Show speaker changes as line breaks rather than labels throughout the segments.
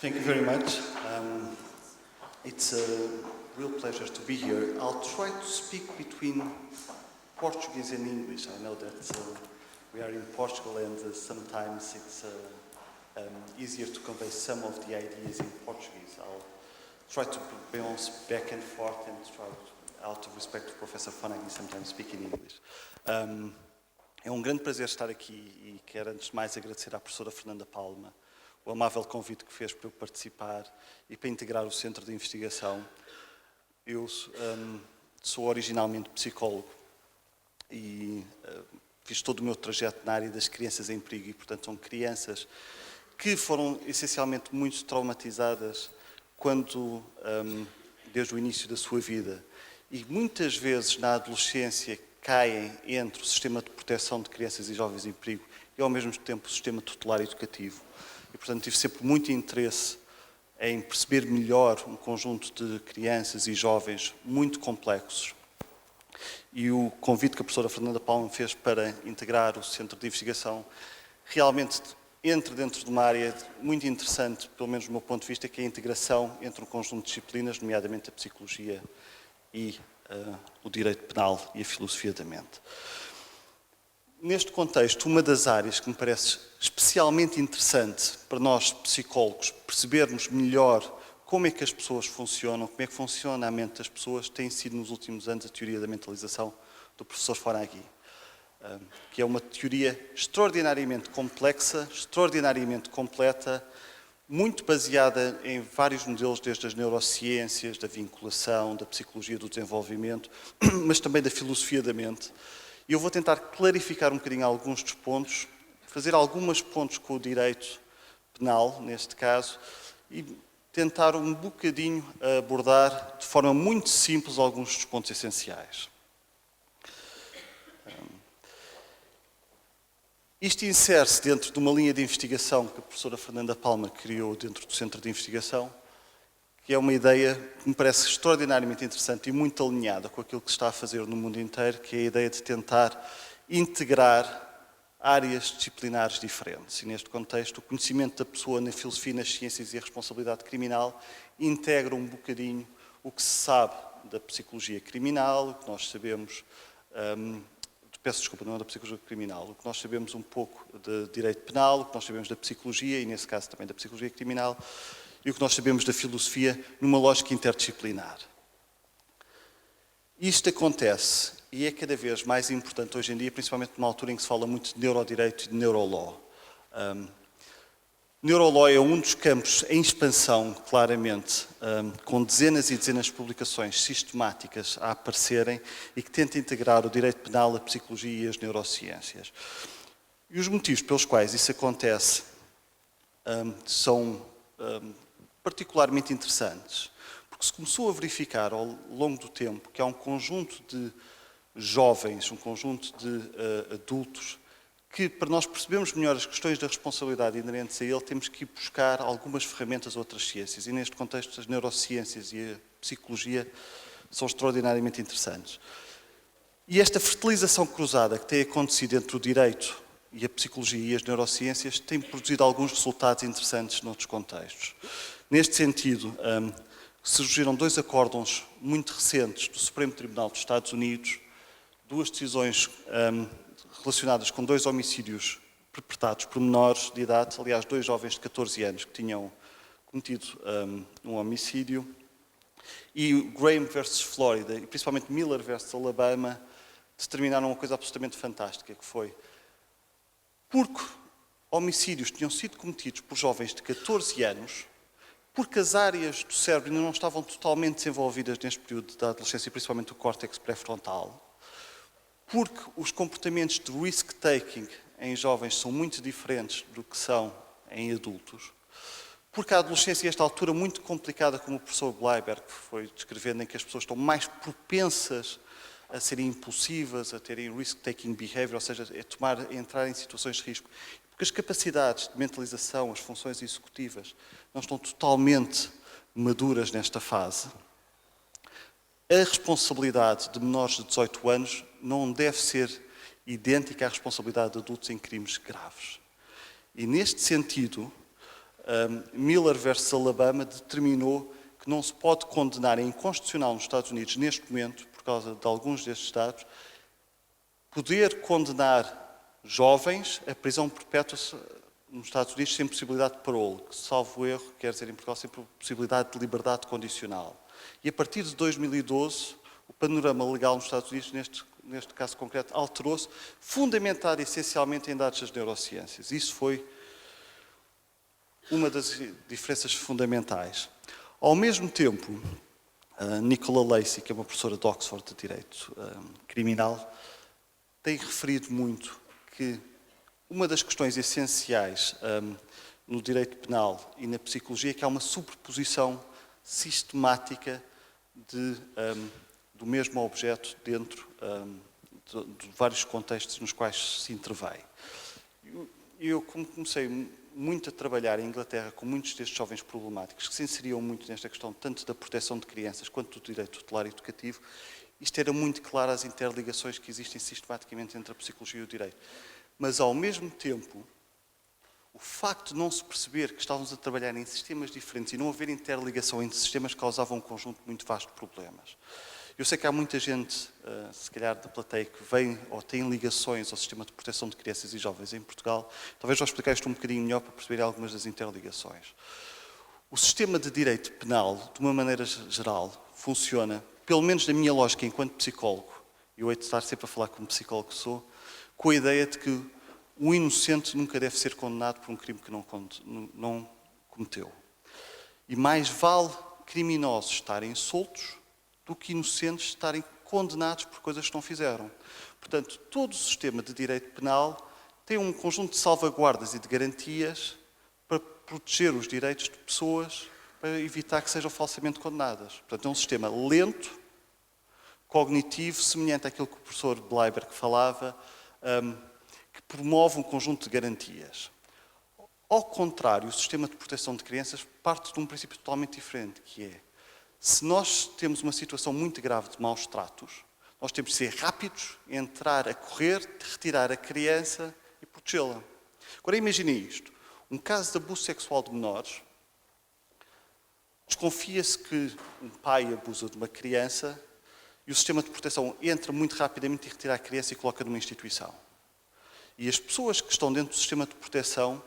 Thank you very much. It's a real pleasure to be here. I'll try to speak between Portuguese and English. I know that we are in Portugal and sometimes it's easier to convey some of the ideas in Portuguese. I'll try to bounce back and forth and try, out of respect to Professor Fonaghi, sometimes speak in English. É um grande prazer estar aqui e quero antes de mais agradecer à professora Fernanda Palma o amável convite que fez para eu participar e para integrar o Centro de Investigação. Eu sou originalmente psicólogo e fiz todo o meu trajeto na área das crianças em perigo e, portanto, são crianças que foram essencialmente muito traumatizadas desde o início da sua vida e muitas vezes na adolescência caem entre o sistema de proteção de crianças e jovens em perigo e ao mesmo tempo o sistema tutelar educativo. E, portanto, tive sempre muito interesse em perceber melhor um conjunto de crianças e jovens muito complexos. E o convite que a professora Fernanda Palma fez para integrar o Centro de Investigação realmente entra dentro de uma área muito interessante, pelo menos do meu ponto de vista, que é a integração entre um conjunto de disciplinas, nomeadamente a psicologia e o direito penal e a filosofia da mente. Neste contexto, uma das áreas que me parece especialmente interessante para nós, psicólogos, percebermos melhor como é que as pessoas funcionam, como é que funciona a mente das pessoas, tem sido nos últimos anos a teoria da mentalização do professor Fonaghi, que é uma teoria extraordinariamente complexa, extraordinariamente completa, muito baseada em vários modelos, desde as neurociências, da vinculação, da psicologia do desenvolvimento, mas também da filosofia da mente. E eu vou tentar clarificar um bocadinho alguns dos pontos, fazer alguns pontos com o direito penal, neste caso, e tentar um bocadinho abordar de forma muito simples alguns dos pontos essenciais. Isto insere-se dentro de uma linha de investigação que a professora Fernanda Palma criou dentro do Centro de Investigação, que é uma ideia que me parece extraordinariamente interessante e muito alinhada com aquilo que se está a fazer no mundo inteiro, que é a ideia de tentar integrar áreas disciplinares diferentes. E neste contexto, o conhecimento da pessoa na filosofia, nas ciências e a responsabilidade criminal integra um bocadinho o que se sabe da psicologia criminal, o que nós sabemos... Peço desculpa, não é da psicologia criminal. O que nós sabemos um pouco de direito penal, o que nós sabemos da psicologia, e nesse caso também da psicologia criminal, e o que nós sabemos da filosofia numa lógica interdisciplinar. Isto acontece e é cada vez mais importante hoje em dia, principalmente numa altura em que se fala muito de neurodireito e de neurolaw. Neurolaw é um dos campos em expansão, claramente, com dezenas e dezenas de publicações sistemáticas a aparecerem e que tenta integrar o direito penal, a psicologia e as neurociências. E os motivos pelos quais isso acontece são particularmente interessantes, porque se começou a verificar ao longo do tempo que há um conjunto de jovens, um conjunto de adultos, que para nós percebermos melhor as questões da responsabilidade inerentes a ele, temos que ir buscar algumas ferramentas a outras ciências. E neste contexto, as neurociências e a psicologia são extraordinariamente interessantes. E esta fertilização cruzada que tem acontecido entre o direito e a psicologia e as neurociências tem produzido alguns resultados interessantes noutros contextos. Neste sentido, surgiram dois acórdãos muito recentes do Supremo Tribunal dos Estados Unidos, duas decisões relacionadas com dois homicídios perpetrados por menores de idade, aliás, dois jovens de 14 anos que tinham cometido um homicídio, e Graham versus Flórida, e principalmente Miller versus Alabama, determinaram uma coisa absolutamente fantástica, que foi, porque homicídios tinham sido cometidos por jovens de 14 anos, porque as áreas do cérebro ainda não estavam totalmente desenvolvidas neste período da adolescência, principalmente o córtex pré-frontal, porque os comportamentos de risk-taking em jovens são muito diferentes do que são em adultos, porque a adolescência é esta altura muito complicada, como o professor Bleiberg foi descrevendo, em que as pessoas estão mais propensas a serem impulsivas, a terem risk-taking behavior, ou seja, a entrar em situações de risco. Porque as capacidades de mentalização, as funções executivas, não estão totalmente maduras nesta fase. A responsabilidade de menores de 18 anos não deve ser idêntica à responsabilidade de adultos em crimes graves. E neste sentido, Miller versus Alabama determinou que não se pode condenar, é inconstitucional nos Estados Unidos, neste momento, por causa de alguns destes estados, poder condenar jovens a prisão perpétua nos Estados Unidos sem possibilidade de parole, que, salvo erro, quer dizer em Portugal, sem possibilidade de liberdade condicional. E a partir de 2012, o panorama legal nos Estados Unidos, neste caso concreto, alterou-se, fundamentado essencialmente em dados das neurociências. Isso foi uma das diferenças fundamentais. Ao mesmo tempo, Nicola Lacey, que é uma professora de Oxford de Direito Criminal, tem referido muito que uma das questões essenciais no direito penal e na psicologia é que há uma sobreposição sistemática do mesmo objeto dentro de vários contextos nos quais se intervém. Eu comecei muito a trabalhar em Inglaterra com muitos destes jovens problemáticos que se inseriam muito nesta questão tanto da proteção de crianças quanto do direito tutelar e educativo. Isto era muito claro as interligações que existem sistematicamente entre a psicologia e o direito. Mas, ao mesmo tempo, o facto de não se perceber que estávamos a trabalhar em sistemas diferentes e não haver interligação entre sistemas causava um conjunto muito vasto de problemas. Eu sei que há muita gente, se calhar da plateia, que vem ou tem ligações ao sistema de proteção de crianças e jovens em Portugal. Talvez vou explicar isto um bocadinho melhor para perceber algumas das interligações. O sistema de direito penal, de uma maneira geral, funciona, pelo menos na minha lógica enquanto psicólogo, e eu hei de estar sempre a falar como psicólogo que sou, com a ideia de que o inocente nunca deve ser condenado por um crime que não cometeu. E mais vale criminosos estarem soltos do que inocentes estarem condenados por coisas que não fizeram. Portanto, todo o sistema de direito penal tem um conjunto de salvaguardas e de garantias para proteger os direitos de pessoas, para evitar que sejam falsamente condenadas. Portanto, é um sistema lento, cognitivo, semelhante àquilo que o professor Bleiberg falava, que promove um conjunto de garantias. Ao contrário, o sistema de proteção de crianças parte de um princípio totalmente diferente, que é, se nós temos uma situação muito grave de maus tratos, nós temos de ser rápidos, entrar a correr, retirar a criança e protegê-la. Agora imagine isto, um caso de abuso sexual de menores, desconfia-se que um pai abusa de uma criança e o sistema de proteção entra muito rapidamente e retira a criança e coloca numa instituição. E as pessoas que estão dentro do sistema de proteção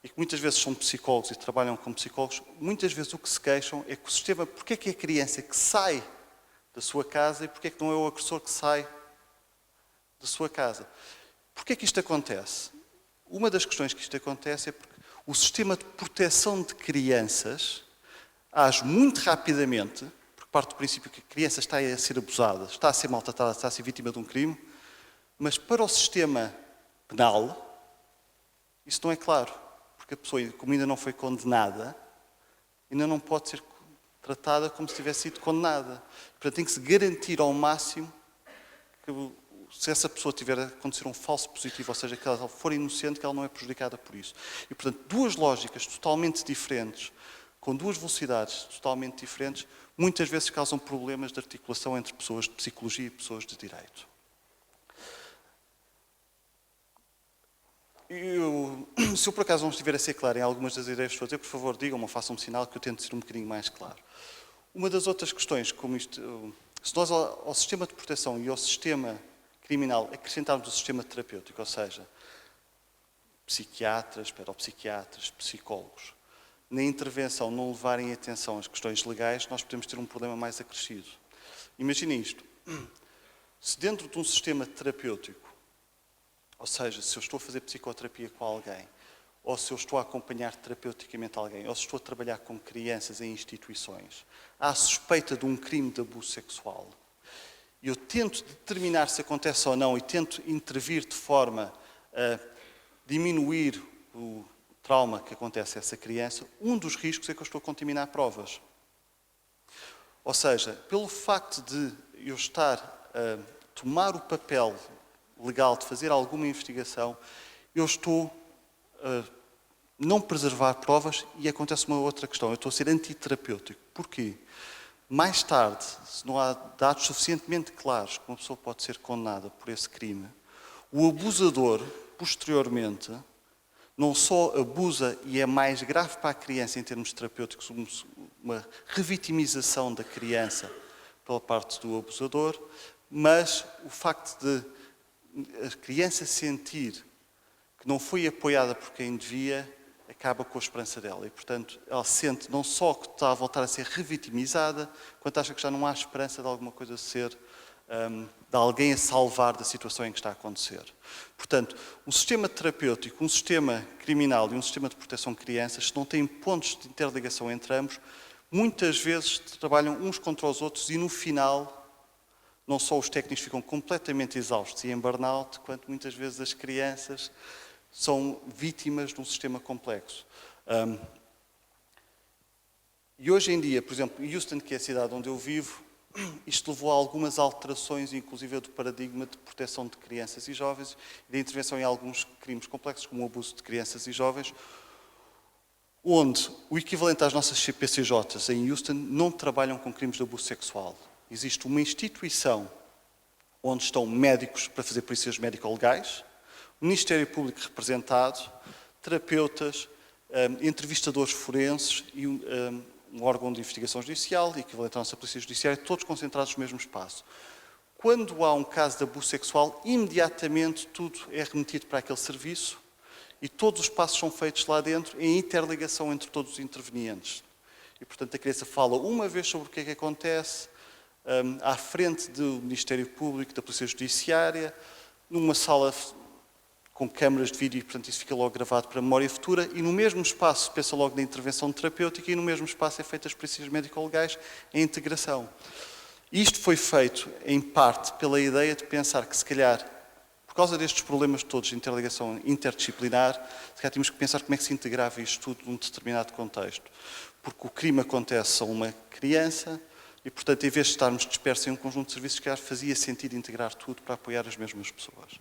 e que muitas vezes são psicólogos e trabalham como psicólogos, muitas vezes o que se queixam é que o sistema, porque é que é a criança que sai da sua casa e porque é que não é o agressor que sai da sua casa? Porquê é que isto acontece? Uma das questões que isto acontece é porque o sistema de proteção de crianças age muito rapidamente, porque parte do princípio que a criança está a ser abusada, está a ser maltratada, está a ser vítima de um crime, mas para o sistema penal, isso não é claro. Porque a pessoa, como ainda não foi condenada, ainda não pode ser tratada como se tivesse sido condenada. Portanto, tem que se garantir ao máximo que, se essa pessoa tiver a acontecer um falso positivo, ou seja, que ela for inocente, que ela não é prejudicada por isso. E, portanto, duas lógicas totalmente diferentes, com duas velocidades totalmente diferentes, muitas vezes causam problemas de articulação entre pessoas de psicologia e pessoas de direito. Se eu por acaso não estiver a ser claro em algumas das ideias que estou a dizer, por favor, digam-me ou façam-me sinal que eu tento ser um bocadinho mais claro. Uma das outras questões, como isto, se nós ao sistema de proteção e ao sistema criminal acrescentarmos o sistema terapêutico, ou seja, psiquiatras, pedopsiquiatras, psicólogos, na intervenção não levarem atenção às questões legais, nós podemos ter um problema mais acrescido. Imaginem isto. Se dentro de um sistema terapêutico, ou seja, se eu estou a fazer psicoterapia com alguém, ou se eu estou a acompanhar terapeuticamente alguém, ou se estou a trabalhar com crianças em instituições, há suspeita de um crime de abuso sexual, eu tento determinar se acontece ou não e tento intervir de forma a diminuir o trauma que acontece a essa criança, um dos riscos é que eu estou a contaminar provas. Ou seja, pelo facto de eu estar a tomar o papel legal de fazer alguma investigação, eu estou a não preservar provas e acontece uma outra questão. Eu estou a ser antiterapêutico. Porquê? Mais tarde, se não há dados suficientemente claros que uma pessoa pode ser condenada por esse crime, o abusador, posteriormente, não só abusa e é mais grave para a criança em termos terapêuticos, uma revitimização da criança pela parte do abusador, mas o facto de a criança sentir que não foi apoiada por quem devia, acaba com a esperança dela. E, portanto, ela sente não só que está a voltar a ser revitimizada, quanto acha que já não há esperança de alguma coisa ser, de alguém a salvar da situação em que está a acontecer. Portanto, um sistema terapêutico, um sistema criminal e um sistema de proteção de crianças, se não têm pontos de interligação entre ambos, muitas vezes trabalham uns contra os outros e, no final, não só os técnicos ficam completamente exaustos e em burnout, quanto muitas vezes as crianças são vítimas de um sistema complexo. E hoje em dia, por exemplo, Houston, que é a cidade onde eu vivo, isto levou a algumas alterações, inclusive do paradigma de proteção de crianças e jovens e da intervenção em alguns crimes complexos, como o abuso de crianças e jovens, onde o equivalente às nossas CPCJs em Houston não trabalham com crimes de abuso sexual. Existe uma instituição onde estão médicos para fazer polícias médico-legais, o Ministério Público representado, terapeutas, entrevistadores forenses e um órgão de investigação judicial, equivalente à nossa polícia judiciária, todos concentrados no mesmo espaço. Quando há um caso de abuso sexual, imediatamente tudo é remetido para aquele serviço e todos os passos são feitos lá dentro em interligação entre todos os intervenientes. E, portanto, a criança fala uma vez sobre o que é que acontece, à frente do Ministério Público, da Polícia Judiciária, numa sala com câmaras de vídeo, e, portanto, isso fica logo gravado para a memória futura, e no mesmo espaço pensa logo na intervenção terapêutica e no mesmo espaço é feita as polícias médico-legais em integração. Isto foi feito, em parte, pela ideia de pensar que, se calhar, por causa destes problemas todos de interligação interdisciplinar, se calhar tínhamos que pensar como é que se integrava isto tudo num determinado contexto. Porque o crime acontece a uma criança e, portanto, em vez de estarmos dispersos em um conjunto de serviços, se calhar fazia sentido integrar tudo para apoiar as mesmas pessoas.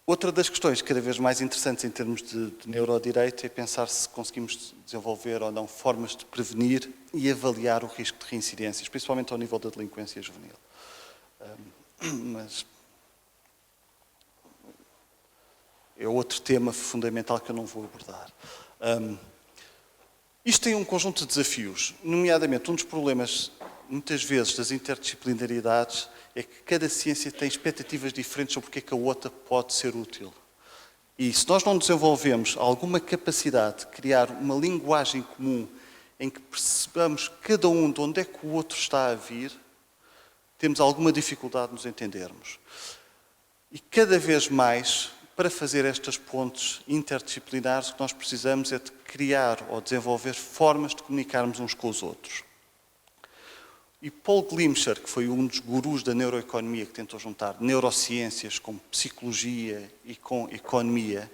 Outra das questões cada vez mais interessantes em termos de neurodireito é pensar se conseguimos desenvolver ou não formas de prevenir e avaliar o risco de reincidências, principalmente ao nível da delinquência juvenil. Mas é outro tema fundamental que eu não vou abordar. Isto tem um conjunto de desafios, nomeadamente um dos problemas, muitas vezes, das interdisciplinaridades é que cada ciência tem expectativas diferentes sobre o que é que a outra pode ser útil. E se nós não desenvolvemos alguma capacidade de criar uma linguagem comum em que percebamos cada um de onde é que o outro está a vir, temos alguma dificuldade de nos entendermos. E cada vez mais, para fazer estas pontes interdisciplinares, o que nós precisamos é de criar ou desenvolver formas de comunicarmos uns com os outros. E Paul Glimcher, que foi um dos gurus da neuroeconomia, que tentou juntar neurociências com psicologia e com economia,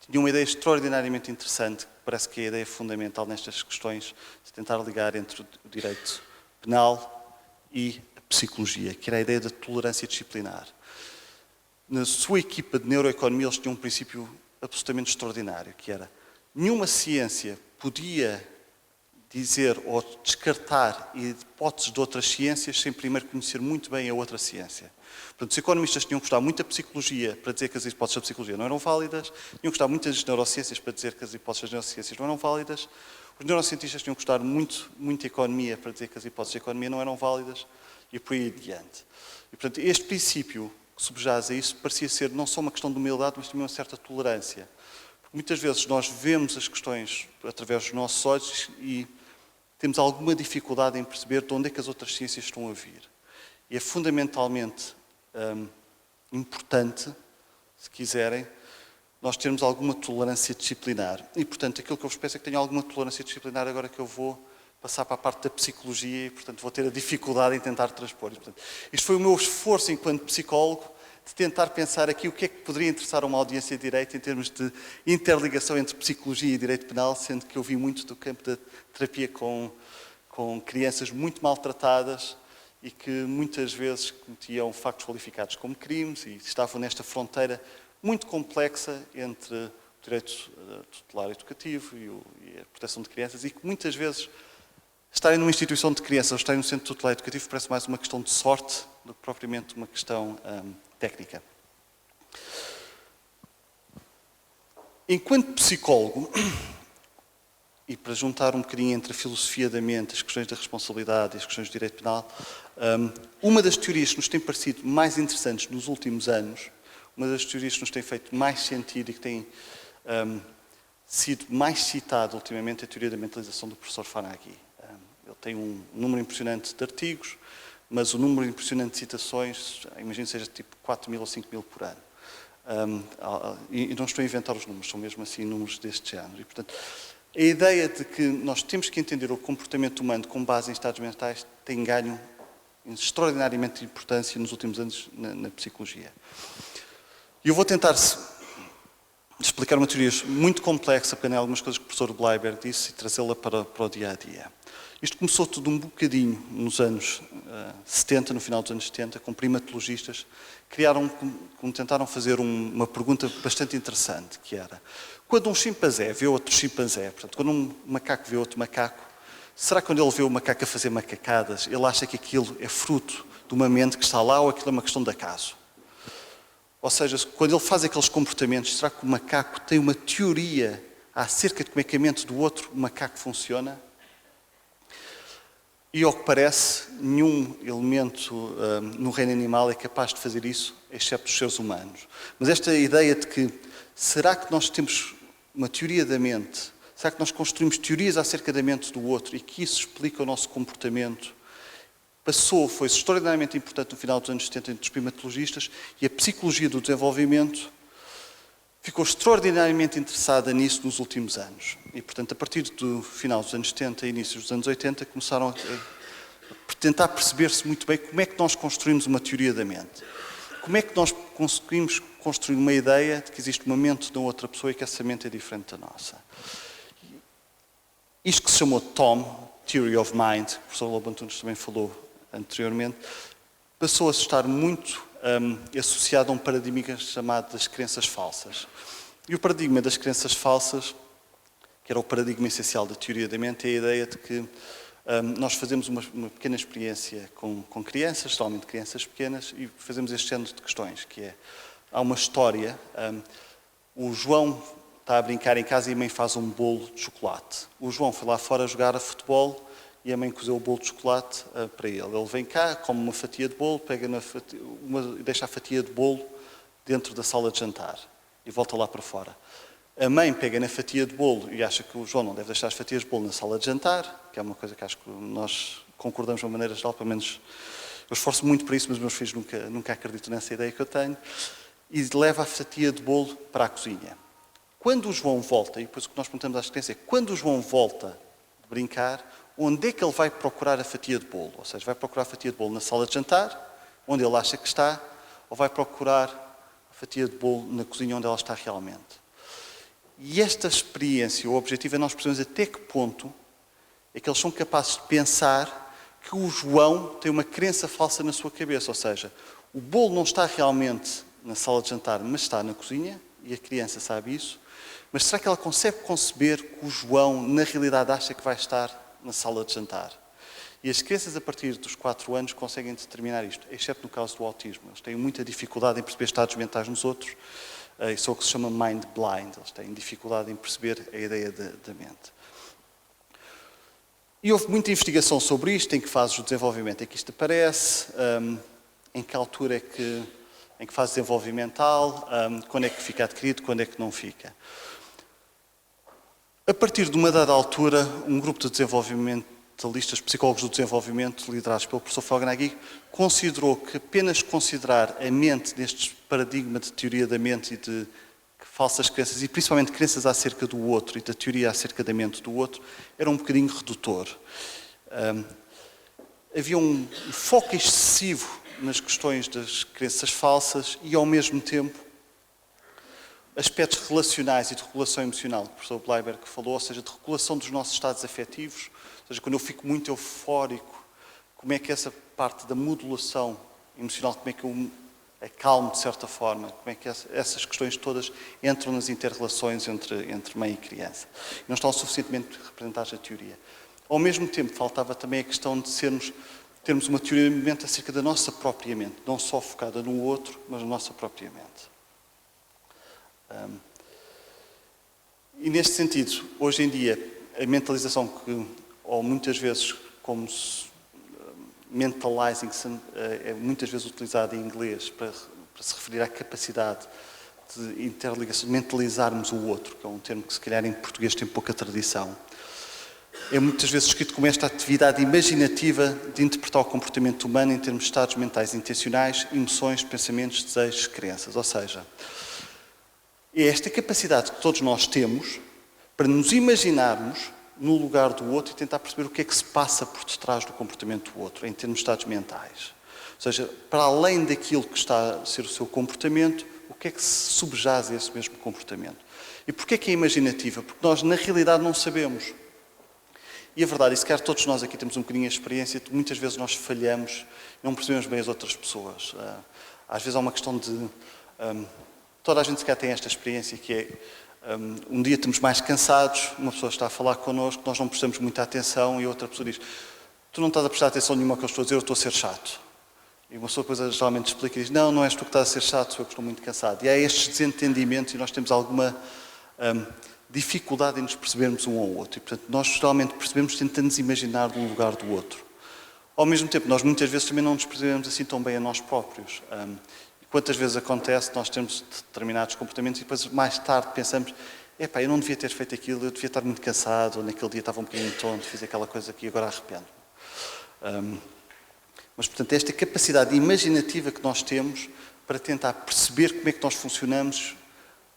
tinha uma ideia extraordinariamente interessante, que parece que é a ideia fundamental nestas questões, de tentar ligar entre o direito penal e a psicologia, que era a ideia da tolerância disciplinar. Na sua equipa de neuroeconomia, eles tinham um princípio absolutamente extraordinário, que era nenhuma ciência podia dizer ou descartar hipóteses de outras ciências sem primeiro conhecer muito bem a outra ciência. Portanto, os economistas tinham que gostar muito da psicologia para dizer que as hipóteses da psicologia não eram válidas, tinham que gostar muito das neurociências para dizer que as hipóteses das neurociências não eram válidas, os neurocientistas tinham que gostar muito da economia para dizer que as hipóteses da economia não eram válidas e por aí adiante. E, portanto, este princípio que subjaz a isso parecia ser não só uma questão de humildade, mas também uma certa tolerância. Porque muitas vezes nós vemos as questões através dos nossos olhos e temos alguma dificuldade em perceber de onde é que as outras ciências estão a vir. E é fundamentalmente importante, se quiserem, nós termos alguma tolerância disciplinar. E, portanto, aquilo que eu vos peço é que tenham alguma tolerância disciplinar agora que eu vou passar para a parte da psicologia e, portanto, vou ter a dificuldade em tentar transpor. E, portanto, isto foi o meu esforço enquanto psicólogo de tentar pensar aqui o que é que poderia interessar a uma audiência de direito em termos de interligação entre psicologia e direito penal, sendo que eu vi muito do campo da terapia com crianças muito maltratadas e que muitas vezes cometiam factos qualificados como crimes e estavam nesta fronteira muito complexa entre o direito tutelar educativo e a proteção de crianças e que muitas vezes estarem numa instituição de crianças ou estarem num centro tutelar educativo parece mais uma questão de sorte do que propriamente uma questão técnica. Enquanto psicólogo, e para juntar um bocadinho entre a filosofia da mente, as questões da responsabilidade e as questões do direito penal, uma das teorias que nos tem parecido mais interessantes nos últimos anos, uma das teorias que nos tem feito mais sentido e que tem sido mais citada ultimamente é a teoria da mentalização do professor Fonagy. Ele tem um número impressionante de artigos, mas o número impressionante de citações, imagino que seja tipo 4.000 ou 5.000 por ano. E não estou a inventar os números, são mesmo assim números deste género. E, portanto, a ideia de que nós temos que entender o comportamento humano com base em estados mentais tem ganho extraordinariamente de importância nos últimos anos na psicologia. E eu vou tentar explicar uma teoria muito complexa, porque tem algumas coisas que o professor Bleiber disse, e trazê-la para o dia-a-dia. Isto começou tudo um bocadinho nos anos 70, no final dos anos 70, com primatologistas que tentaram fazer uma pergunta bastante interessante, que era: quando um chimpanzé vê outro chimpanzé, portanto, quando um macaco vê outro macaco, será que quando ele vê o macaco a fazer macacadas, ele acha que aquilo é fruto de uma mente que está lá ou aquilo é uma questão de acaso? Ou seja, quando ele faz aqueles comportamentos, será que o macaco tem uma teoria acerca de como é que a mente do outro macaco funciona? E, ao que parece, nenhum elemento no reino animal é capaz de fazer isso, exceto os seres humanos. Mas esta ideia de que, será que nós temos uma teoria da mente? Será que nós construímos teorias acerca da mente do outro e que isso explica o nosso comportamento? Foi extraordinariamente importante no final dos anos 70 entre os primatologistas, e a psicologia do desenvolvimento ficou extraordinariamente interessada nisso nos últimos anos. E, portanto, a partir do final dos anos 70 e início dos anos 80, começaram a tentar perceber-se muito bem como é que nós construímos uma teoria da mente. Como é que nós conseguimos construir uma ideia de que existe uma mente na outra pessoa e que essa mente é diferente da nossa. Isto que se chamou Theory of Mind, que o professor Lobo Antunes também falou anteriormente, passou a estar muito associado a um paradigma chamado das crenças falsas. E o paradigma das crenças falsas, que era o paradigma essencial da teoria da mente, é a ideia de que nós fazemos uma pequena experiência com crianças, geralmente crianças pequenas, e fazemos este género de questões, que é, há uma história, o João está a brincar em casa e a mãe faz um bolo de chocolate. O João foi lá fora jogar a futebol e a mãe cozeu o bolo de chocolate para ele. Ele vem cá, come uma fatia de bolo, deixa a fatia de bolo dentro da sala de jantar e volta lá para fora. A mãe pega na fatia de bolo e acha que o João não deve deixar as fatias de bolo na sala de jantar, que é uma coisa que acho que nós concordamos de uma maneira geral, pelo menos eu esforço muito para isso, mas os meus filhos nunca acreditam nessa ideia que eu tenho, e leva a fatia de bolo para a cozinha. Quando o João volta, e depois o que nós perguntamos às crianças é, quando o João volta de brincar, onde é que ele vai procurar a fatia de bolo? Ou seja, vai procurar a fatia de bolo na sala de jantar, onde ele acha que está, ou vai procurar a fatia de bolo na cozinha onde ela está realmente? E esta experiência, o objetivo é nós percebermos até que ponto é que eles são capazes de pensar que o João tem uma crença falsa na sua cabeça. Ou seja, o bolo não está realmente na sala de jantar, mas está na cozinha, e a criança sabe isso. Mas será que ela consegue conceber que o João, na realidade, acha que vai estar na sala de jantar? E as crianças, a partir dos 4 anos, conseguem determinar isto, exceto no caso do autismo. Eles têm muita dificuldade em perceber estados mentais nos outros. Isso é o que se chama mind blind. Eles têm dificuldade em perceber a ideia da mente. E houve muita investigação sobre isto, em que fases do desenvolvimento é que isto aparece, em que altura é que, em que fase desenvolvimental, quando é que fica adquirido, quando é que não fica. A partir de uma dada altura, um grupo de desenvolvimentalistas, psicólogos do desenvolvimento, liderados pelo professor Fonagy, considerou que apenas considerar a mente neste paradigma de teoria da mente e de falsas crenças, e principalmente crenças acerca do outro e da teoria acerca da mente do outro, era um bocadinho redutor. Havia um foco excessivo nas questões das crenças falsas e, ao mesmo tempo, aspectos relacionais e de regulação emocional, que o professor Bleiber que falou, ou seja, de regulação dos nossos estados afetivos, ou seja, quando eu fico muito eufórico, como é que essa parte da modulação emocional, como é que eu acalmo de certa forma, como é que essas questões todas entram nas inter-relações entre mãe e criança. E não estão suficientemente representadas na teoria. Ao mesmo tempo, faltava também a questão de termos uma teoria de mente acerca da nossa própria mente, não só focada no outro, mas na nossa própria mente. E neste sentido, hoje em dia, a mentalização que, ou muitas vezes, como mentalizing, é muitas vezes utilizada em inglês para se referir à capacidade de interligação, de mentalizarmos o outro, que é um termo que se calhar em português tem pouca tradição. É muitas vezes escrito como esta atividade imaginativa de interpretar o comportamento humano em termos de estados mentais intencionais, emoções, pensamentos, desejos, crenças. Ou seja, é esta capacidade que todos nós temos para nos imaginarmos no lugar do outro e tentar perceber o que é que se passa por detrás do comportamento do outro, em termos de estados mentais. Ou seja, para além daquilo que está a ser o seu comportamento, o que é que se subjaz a esse mesmo comportamento. E porquê é que é imaginativa? Porque nós, na realidade, não sabemos. E a verdade é que, se calhar, todos nós aqui temos um bocadinho a experiência de que muitas vezes nós falhamos e não percebemos bem as outras pessoas. Às vezes há uma questão de... toda a gente, se calhar, tem esta experiência que é... um dia estamos mais cansados, uma pessoa está a falar connosco, nós não prestamos muita atenção e outra pessoa diz: tu não estás a prestar atenção nenhuma ao que eu estou a dizer, eu estou a ser chato. E uma pessoa depois geralmente explica e diz: não és tu que estás a ser chato, sou eu que estou muito cansado. E há estes desentendimentos e nós temos alguma dificuldade em nos percebermos um ao outro. E, portanto, nós geralmente percebemos tentando nos imaginar no lugar do outro. Ao mesmo tempo, nós muitas vezes também não nos percebemos assim tão bem a nós próprios. Quantas vezes acontece, nós temos determinados comportamentos e depois mais tarde pensamos: epá, eu não devia ter feito aquilo, eu devia estar muito cansado, ou naquele dia estava um bocadinho tonto, fiz aquela coisa aqui e agora arrependo-me. Mas, portanto, esta capacidade imaginativa que nós temos para tentar perceber como é que nós funcionamos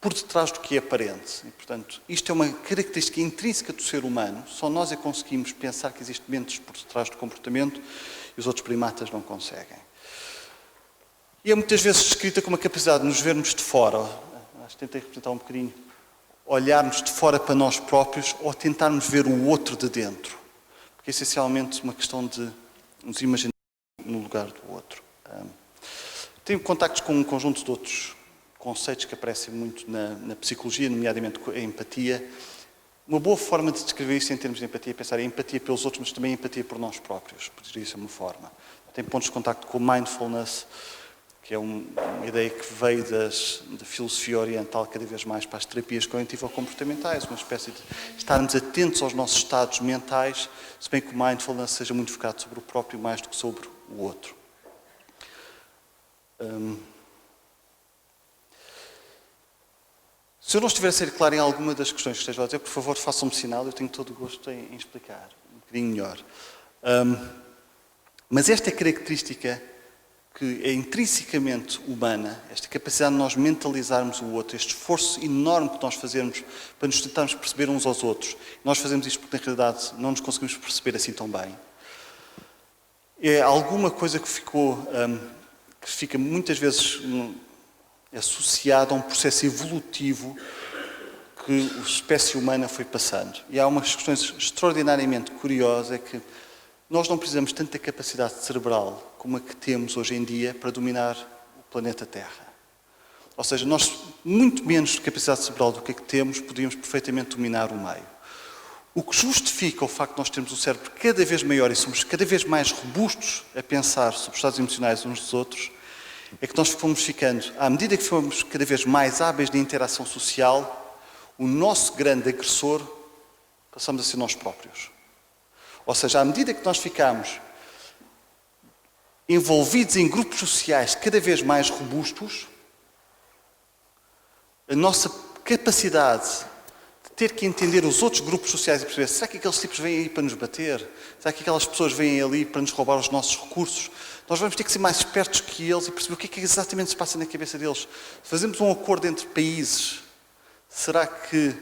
por detrás do que é aparente. E, portanto, isto é uma característica intrínseca do ser humano, só nós é que conseguimos pensar que existem mentes por detrás do comportamento e os outros primatas não conseguem. E é muitas vezes descrita como a capacidade de nos vermos de fora, acho que tentei representar um bocadinho, olharmos de fora para nós próprios ou tentarmos ver o outro de dentro. Porque é essencialmente uma questão de nos imaginar no lugar do outro. Tenho contactos com um conjunto de outros conceitos que aparecem muito na psicologia, nomeadamente a empatia. Uma boa forma de descrever isso em termos de empatia é pensar em empatia pelos outros, mas também em empatia por nós próprios. Poderia ser uma forma. Tem pontos de contacto com o mindfulness, que é uma ideia que veio da filosofia oriental cada vez mais para as terapias cognitivo-comportamentais, uma espécie de estarmos atentos aos nossos estados mentais, se bem que o mindfulness seja muito focado sobre o próprio mais do que sobre o outro. Se eu não estiver a ser claro em alguma das questões que esteja a dizer, por favor, façam-me sinal, eu tenho todo o gosto em explicar um bocadinho melhor. Mas esta característica que é intrinsecamente humana, esta capacidade de nós mentalizarmos o outro, este esforço enorme que nós fazemos para nos tentarmos perceber uns aos outros, nós fazemos isto porque, na realidade, não nos conseguimos perceber assim tão bem, é alguma coisa que fica muitas vezes associada a um processo evolutivo que a espécie humana foi passando. E há umas questões extraordinariamente curiosas, é que nós não precisamos de tanta capacidade cerebral como a que temos hoje em dia para dominar o planeta Terra. Ou seja, nós, muito menos capacidade cerebral do que a que temos, podíamos perfeitamente dominar o meio. O que justifica o facto de nós termos um cérebro cada vez maior e somos cada vez mais robustos a pensar sobre estados emocionais uns dos outros, é que nós fomos ficando, à medida que fomos cada vez mais hábeis de interação social, o nosso grande agressor passamos a ser nós próprios. Ou seja, à medida que nós ficamos envolvidos em grupos sociais cada vez mais robustos, a nossa capacidade de ter que entender os outros grupos sociais e perceber: será que aqueles tipos vêm aí para nos bater? Será que aquelas pessoas vêm ali para nos roubar os nossos recursos? Nós vamos ter que ser mais espertos que eles e perceber o que é que exatamente se passa na cabeça deles. Se fazemos um acordo entre países, será que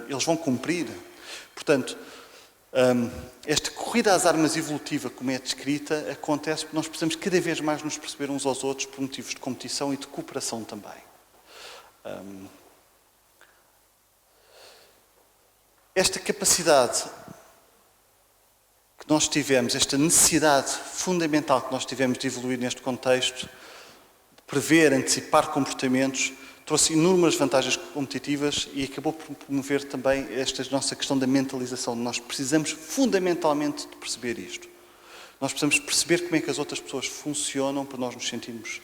eles vão cumprir? Portanto, esta corrida às armas evolutiva, como é descrita, acontece porque nós precisamos cada vez mais nos perceber uns aos outros por motivos de competição e de cooperação também. Esta capacidade que nós tivemos, esta necessidade fundamental que nós tivemos de evoluir neste contexto, de prever, antecipar comportamentos, trouxe enormes vantagens competitivas e acabou por promover também esta nossa questão da mentalização. Nós precisamos fundamentalmente de perceber isto. Nós precisamos perceber como é que as outras pessoas funcionam para nós nos sentirmos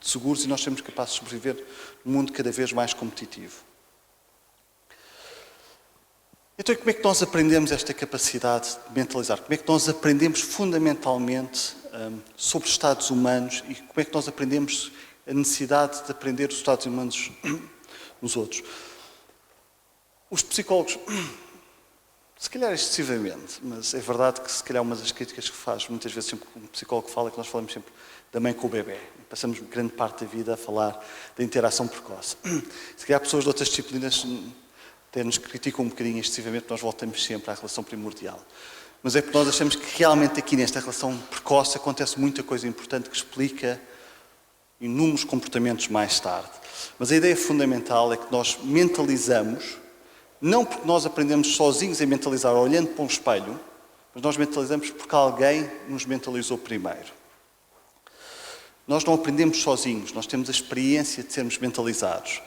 seguros e nós sermos capazes de sobreviver num mundo cada vez mais competitivo. Então, como é que nós aprendemos esta capacidade de mentalizar? Como é que nós aprendemos fundamentalmente sobre os estados humanos e como é que nós aprendemos a necessidade de aprender os estados humanos nos outros? Os psicólogos, se calhar excessivamente, mas é verdade que se calhar uma das críticas que faz, muitas vezes sempre que um psicólogo fala, é que nós falamos sempre da mãe com o bebê. Passamos grande parte da vida a falar da interação precoce. Se calhar pessoas de outras disciplinas até nos criticam um bocadinho excessivamente, nós voltamos sempre à relação primordial. Mas é porque nós achamos que realmente aqui nesta relação precoce acontece muita coisa importante que explica inúmeros comportamentos mais tarde. Mas a ideia fundamental é que nós mentalizamos, não porque nós aprendemos sozinhos a mentalizar olhando para um espelho, mas nós mentalizamos porque alguém nos mentalizou primeiro. Nós não aprendemos sozinhos, nós temos a experiência de sermos mentalizados.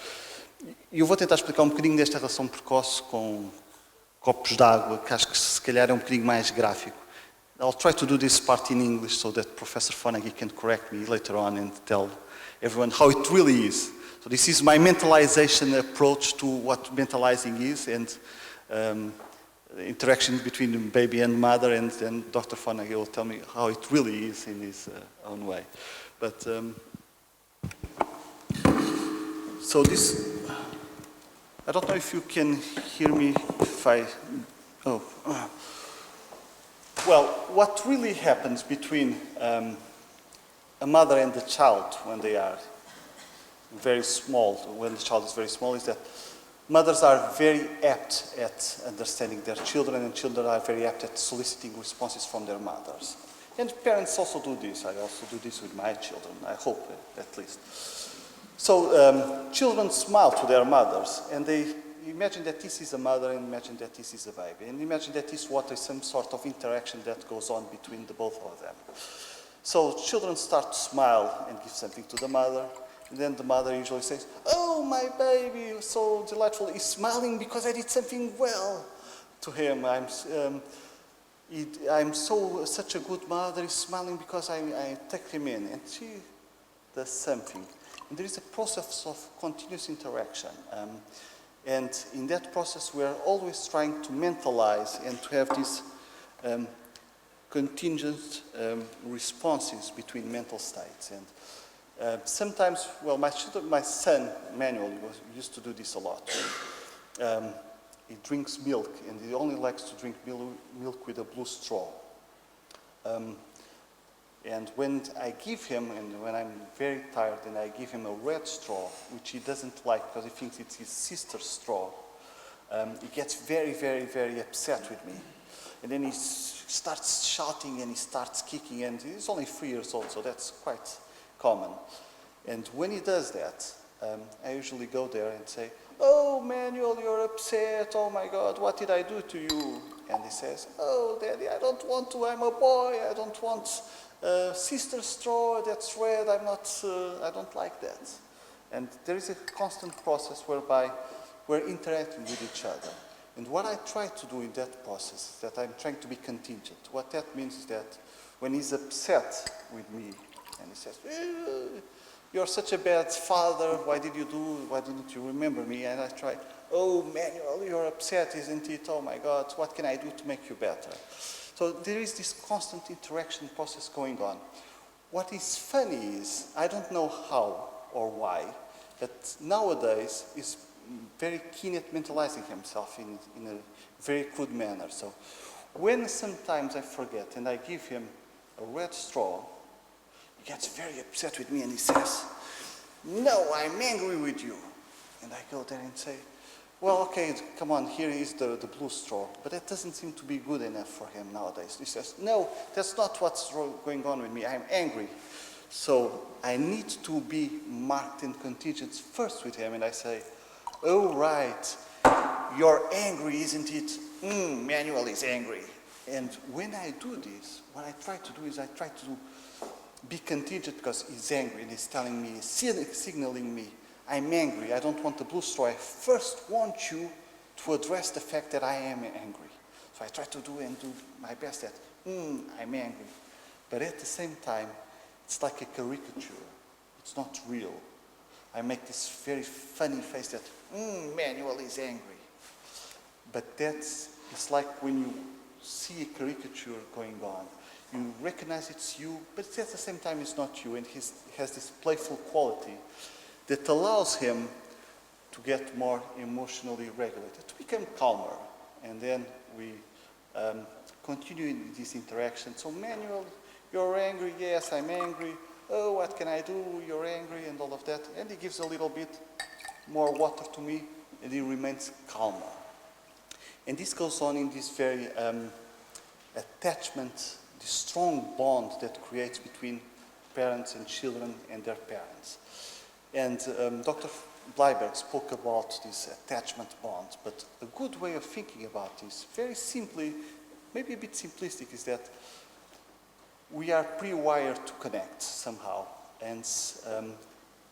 E eu vou tentar explicar um bocadinho desta relação precoce com copos de água, que acho que se calhar é um bocadinho mais gráfico. I'll try to do this part in English so that Professor Fonagy can correct me later on and tell everyone how it really is. So this is my mentalization approach to what mentalizing is and interaction between baby and mother, and then Dr. Fonagy will tell me how it really is in his own way. But so this, I don't know if you can hear me if I, well, what really happens between a mother and a child when they are very small, when the child is very small, is that mothers are very apt at understanding their children, and children are very apt at soliciting responses from their mothers. And parents also do this. I also do this with my children, I hope, at least. So children smile to their mothers, and they imagine that this is a mother, and imagine that this is a baby, and imagine that this is some sort of interaction that goes on between the both of them. So children start to smile and give something to the mother, and then the mother usually says, "Oh, my baby, you're so delightful. He's smiling because I did something well to him. I'm such a good mother. He's smiling because I take him in." And she does something. And there is a process of continuous interaction. And in that process, we are always trying to mentalize and to have these contingent responses between mental states. And sometimes, well, my son, Manuel, used to do this a lot. He drinks milk, and he only likes to drink milk with a blue straw. And when I give him, and when I'm very tired, and I give him a red straw, which he doesn't like because he thinks it's his sister's straw, he gets very, very, very upset with me. And then he starts shouting and he starts kicking, and he's only 3 years old, so that's quite common. And when he does that, I usually go there and say, "Oh, Manuel, you're upset. Oh my God, what did I do to you?" And he says, "Oh, Daddy, I don't want to. I'm a boy. I don't want sister's straw that's red. I don't like that." And there is a constant process whereby we're interacting with each other. And what I try to do in that process is that I'm trying to be contingent. What that means is that when he's upset with me and he says, "You're such a bad father, why didn't you remember me?" And I try, "Oh, Manuel, you're upset, isn't it? Oh my God, what can I do to make you better?" So there is this constant interaction process going on. What is funny is, I don't know how or why, but nowadays he's very keen at mentalizing himself in a very crude manner. So when sometimes I forget and I give him a red straw, he gets very upset with me and he says, "No, I'm angry with you." And I go there and say, "Well, okay, come on, here is the blue straw." But that doesn't seem to be good enough for him nowadays. He says, "No, that's not what's going on with me. I'm angry." So I need to be marked in contingents first with him, and I say, "Oh, right, you're angry, isn't it? Manuel is angry." And when I do this, what I try to do is I try to be contingent because he's angry and he's telling me, signaling me, "I'm angry, I don't want the blue straw. I first want you to address the fact that I am angry." So I try to do my best at, "I'm angry." But at the same time, it's like a caricature. It's not real. I make this very funny face that, "Manuel is angry." but it's like when you see a caricature going on. You recognize it's you, but at the same time it's not you, and he has this playful quality that allows him to get more emotionally regulated, to become calmer. And then we continue in this interaction. So Manuel, you're angry, yes, I'm angry. Oh, what can I do? You're angry, and all of that. And he gives a little bit more water to me, and he remains calmer. And this goes on in this very attachment, this strong bond that creates between parents and children and their parents. And Dr. Bleiberg spoke about this attachment bond, but a good way of thinking about this, very simply, maybe a bit simplistic, is that we are pre-wired to connect somehow, and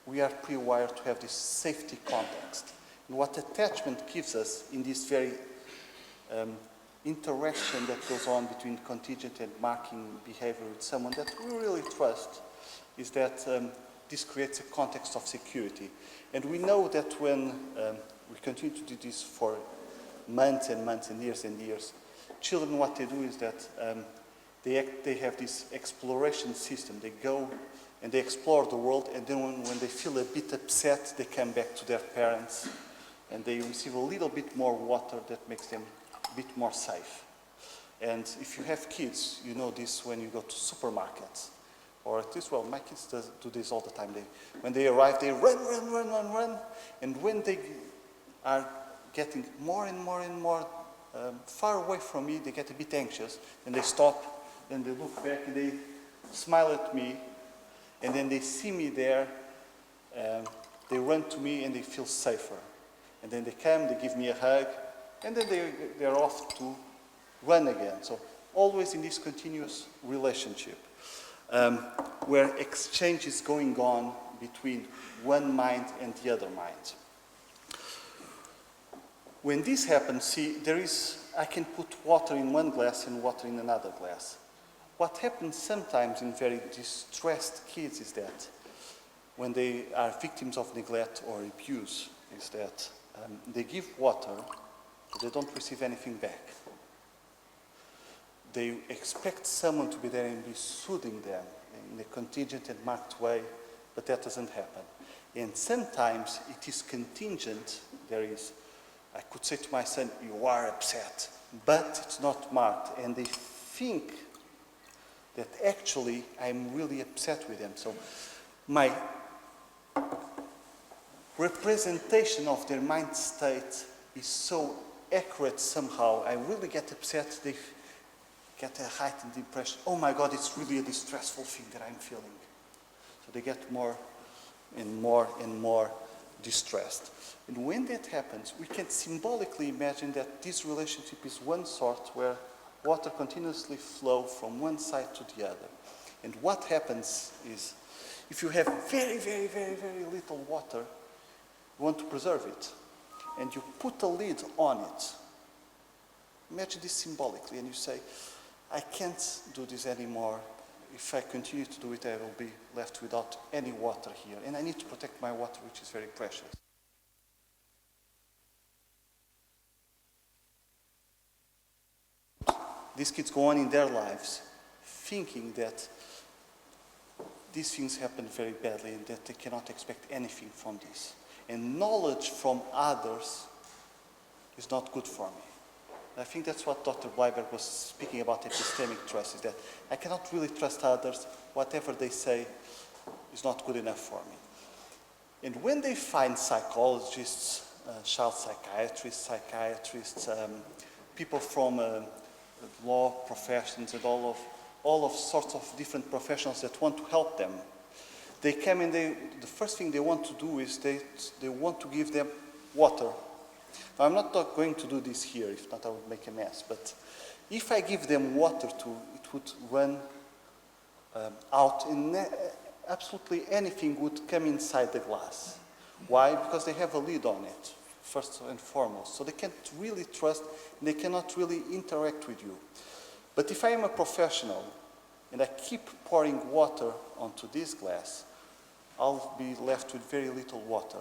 we are pre-wired to have this safety context. And what attachment gives us in this very interaction that goes on between contingent and marking behavior with someone that we really trust is that this creates a context of security. And we know that when we continue to do this for months and months and years, children, what they do is that they have this exploration system. They go and they explore the world, and then when they feel a bit upset, they come back to their parents and they receive a little bit more water that makes them a bit more safe. And if you have kids, you know this when you go to supermarkets, or at least, well, my kids do this all the time. When they arrive, they run, and when they are getting more and more far away from me, they get a bit anxious, and they stop, and they look back, and they smile at me, and then they see me there, they run to me, and they feel safer. And then they come, they give me a hug, and then they're off to run again. So always in this continuous relationship, where exchange is going on between one mind and the other mind. When this happens, see, I can put water in one glass and water in another glass. What happens sometimes in very distressed kids is that when they are victims of neglect or abuse, is that they give water, but they don't receive anything back. They expect someone to be there and be soothing them in a contingent and marked way, but that doesn't happen. And sometimes it is contingent. I could say to my son, you are upset, but it's not marked. And they think that actually I'm really upset with them. So my representation of their mind state is so accurate somehow. I really get upset. They get a heightened impression. Oh my God, it's really a distressful thing that I'm feeling. So they get more and more distressed. And when that happens, we can symbolically imagine that this relationship is one sort where water continuously flows from one side to the other. And what happens is, if you have very little water, you want to preserve it. And you put a lid on it. Imagine this symbolically, and you say, I can't do this anymore. If I continue to do it, I will be left without any water here. And I need to protect my water, which is very precious. These kids go on in their lives thinking that these things happen very badly and that they cannot expect anything from this. And knowledge from others is not good for me. I think that's what Dr. Bleiberg was speaking about epistemic trust, is that I cannot really trust others. Whatever they say is not good enough for me. And when they find psychologists, child psychiatrists, people from law professions and all of sorts of different professionals that want to help them, they come and the first thing they want to do is they want to give them water. Now, I'm not going to do this here, if not I would make a mess, but if I give them water it would run out and absolutely anything would come inside the glass. Why? Because they have a lid on it, first and foremost. So they can't really trust, and they cannot really interact with you. But if I am a professional and I keep pouring water onto this glass, I'll be left with very little water.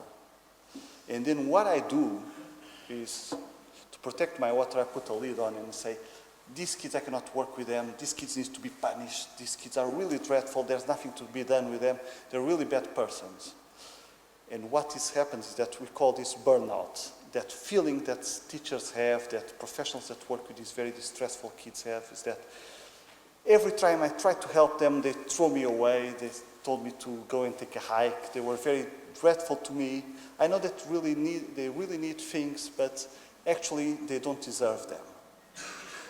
And then what I do is, to protect my water, I put a lid on and say, these kids, I cannot work with them. These kids need to be punished. These kids are really dreadful. There's nothing to be done with them. They're really bad persons. And what happens is that we call this burnout. That feeling that teachers have, that professionals that work with these very distressful kids have, is that every time I try to help them, they throw me away. They told me to go and take a hike. They were very dreadful to me. I know that they really need things, but actually they don't deserve them.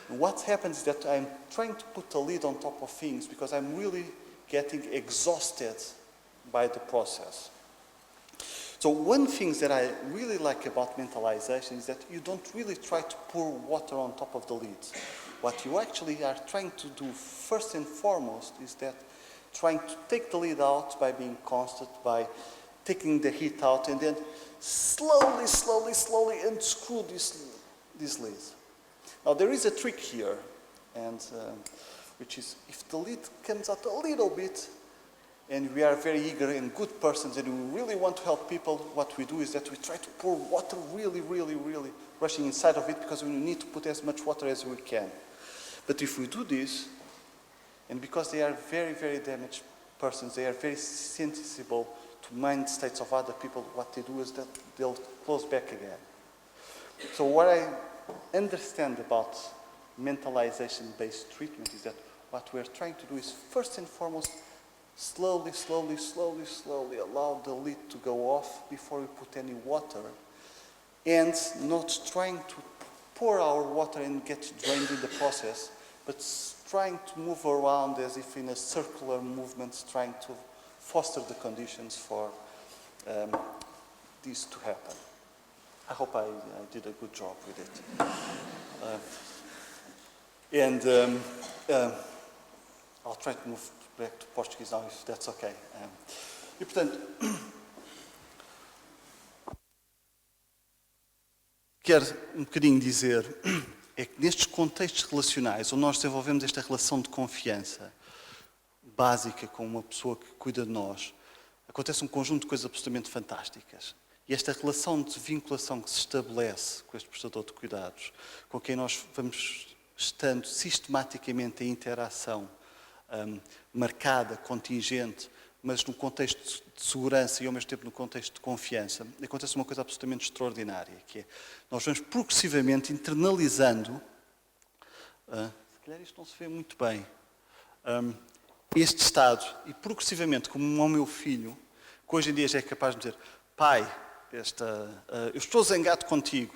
What happens is that I'm trying to put a lid on top of things because I'm really getting exhausted by the process. So one thing that I really like about mentalization is that you don't really try to pour water on top of the lid. What you actually are trying to do first and foremost is that trying to take the lid out by being constant, by taking the heat out, and then slowly unscrew this lid. Now there is a trick here, and which is if the lid comes out a little bit, and we are very eager and good persons, and we really want to help people, what we do is that we try to pour water really rushing inside of it because we need to put as much water as we can. But if we do this, and because they are very damaged persons, they are very sensible to mind states of other people, what they do is that they'll close back again. So what I understand about mentalization-based treatment is that what we're trying to do is first and foremost slowly allow the lid to go off before we put any water, and not trying to pour our water and get drained in the process, but trying to move around as if in a circular movement, trying to foster the conditions for this to happen. I hope I did a good job with it. I'll try to move back to Portuguese now, if that's okay. E, portanto, quero um bocadinho dizer é que nestes contextos relacionais, onde nós desenvolvemos esta relação de confiança básica com uma pessoa que cuida de nós, acontece um conjunto de coisas absolutamente fantásticas. E esta relação de vinculação que se estabelece com este prestador de cuidados, com quem nós vamos estando sistematicamente em interação marcada, contingente, mas no contexto de segurança e ao mesmo tempo no contexto de confiança, acontece uma coisa absolutamente extraordinária, que é, nós vamos progressivamente internalizando, se calhar isto não se vê muito bem, este estado, e progressivamente, como ao meu filho, que hoje em dia já é capaz de dizer, pai, eu estou zangado contigo,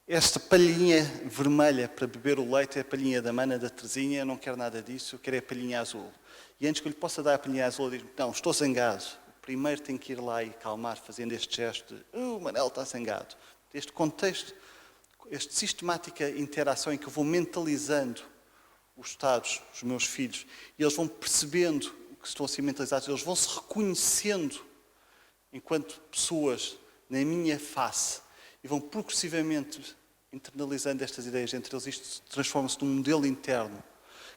esta palhinha vermelha para beber o leite é a palhinha da mana da Terezinha, eu não quero nada disso, eu quero a palhinha azul. E antes que eu lhe possa dar a palhinha azul, eu digo, não, estou zangado. Primeiro tenho que ir lá e calmar, fazendo este gesto de, o Manel está zangado. Este contexto, esta sistemática interação em que eu vou mentalizando os estados dos meus filhos, e eles vão percebendo que estão assim mentalizados, eles vão se reconhecendo enquanto pessoas na minha face, e vão progressivamente internalizando estas ideias entre eles. Isto transforma-se num modelo interno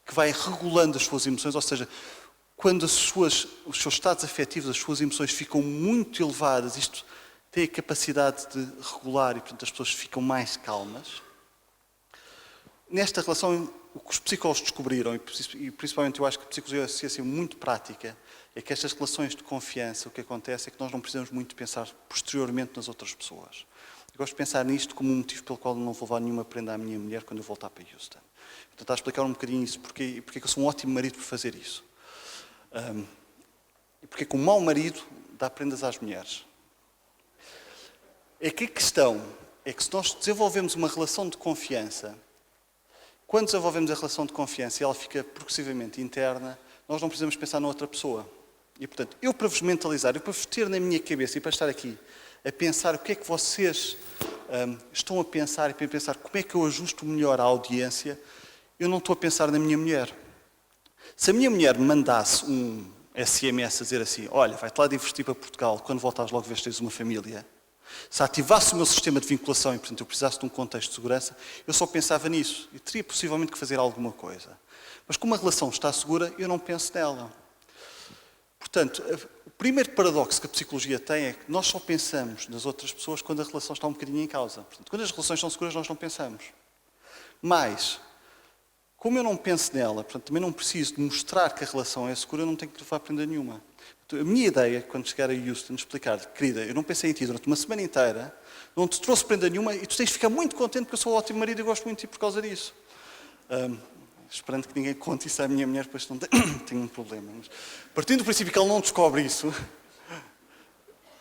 que vai regulando as suas emoções, ou seja, quando os seus estados afetivos, as suas emoções ficam muito elevadas, isto tem a capacidade de regular e, portanto, as pessoas ficam mais calmas. Nesta relação, o que os psicólogos descobriram, e principalmente eu acho que a psicologia é uma ciência muito prática, é que estas relações de confiança, o que acontece é que nós não precisamos muito pensar posteriormente nas outras pessoas. Eu gosto de pensar nisto como um motivo pelo qual não vou levar nenhuma prenda à minha mulher quando eu voltar para Houston. Vou tentar explicar um bocadinho isso, porque eu sou um ótimo marido por fazer isso. E porque um mau marido dá prendas às mulheres. É que a questão é que se nós desenvolvemos uma relação de confiança, quando desenvolvemos a relação de confiança e ela fica progressivamente interna, nós não precisamos pensar na outra pessoa. E, portanto, eu para vos mentalizar, eu para vos ter na minha cabeça e para estar aqui a pensar o que é que vocês estão a pensar e para pensar como é que eu ajusto melhor a audiência, eu não estou a pensar na minha mulher. Se a minha mulher me mandasse um SMS a dizer assim, olha, vai-te lá divertir para Portugal, quando voltares logo vês que tens uma família, se ativasse o meu sistema de vinculação e, portanto, eu precisasse de um contexto de segurança, eu só pensava nisso e teria possivelmente que fazer alguma coisa. Mas como a relação está segura, eu não penso nela. Portanto, o primeiro paradoxo que a psicologia tem é que nós só pensamos nas outras pessoas quando a relação está um bocadinho em causa. Portanto, quando as relações são seguras, nós não pensamos. Mas, como eu não penso nela, portanto, também não preciso de mostrar que a relação é segura, eu não tenho que levar a prenda nenhuma. A minha ideia, quando chegar a Houston, explicar, querida, eu não pensei em ti durante uma semana inteira, não te trouxe prenda nenhuma e tu tens de ficar muito contente porque eu sou um ótimo marido e gosto muito de ti por causa disso. Esperando que ninguém conte isso à minha mulher, depois não tenho um problema. Mas, partindo do princípio que ele não descobre isso,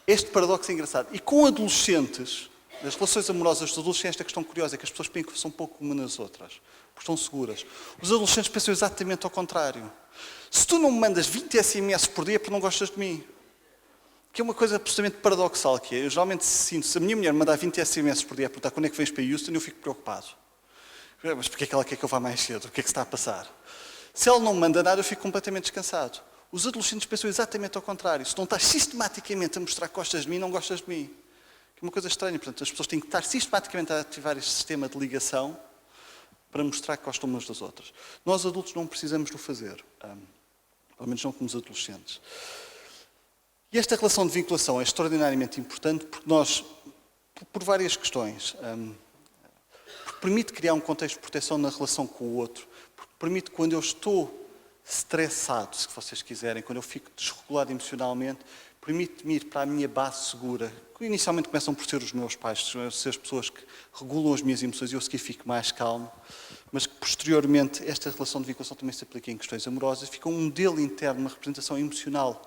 este paradoxo é engraçado. E com adolescentes, nas relações amorosas dos adolescentes, esta questão curiosa é que as pessoas pensam que são um pouco umas nas outras, porque estão seguras. Os adolescentes pensam exatamente ao contrário. Se tu não me mandas 20 SMS por dia, é porque não gostas de mim. Que é uma coisa absolutamente paradoxal, que é, eu geralmente sinto, se a minha mulher me mandar 20 SMS por dia a perguntar quando é que vens para Houston, eu fico preocupado. Mas porquê é que ela quer que eu vá mais cedo? O que é que se está a passar? Se ela não me manda nada, eu fico completamente descansado. Os adolescentes pensam exatamente ao contrário. Se não estás sistematicamente a mostrar que gostas de mim, não gostas de mim. Que é uma coisa estranha. Portanto, as pessoas têm que estar sistematicamente a ativar este sistema de ligação para mostrar que gostam umas das outras. Nós adultos não precisamos de o fazer. Pelo menos não como os adolescentes. E esta relação de vinculação é extraordinariamente importante porque nós, por várias questões, porque permite criar um contexto de proteção na relação com o outro, porque permite, quando eu estou estressado, se vocês quiserem, quando eu fico desregulado emocionalmente, permite-me ir para a minha base segura, que inicialmente começam por ser os meus pais, ser as pessoas que regulam as minhas emoções e eu seguir fico mais calmo, mas que posteriormente esta relação de vinculação também se aplica em questões amorosas, fica um modelo interno, uma representação emocional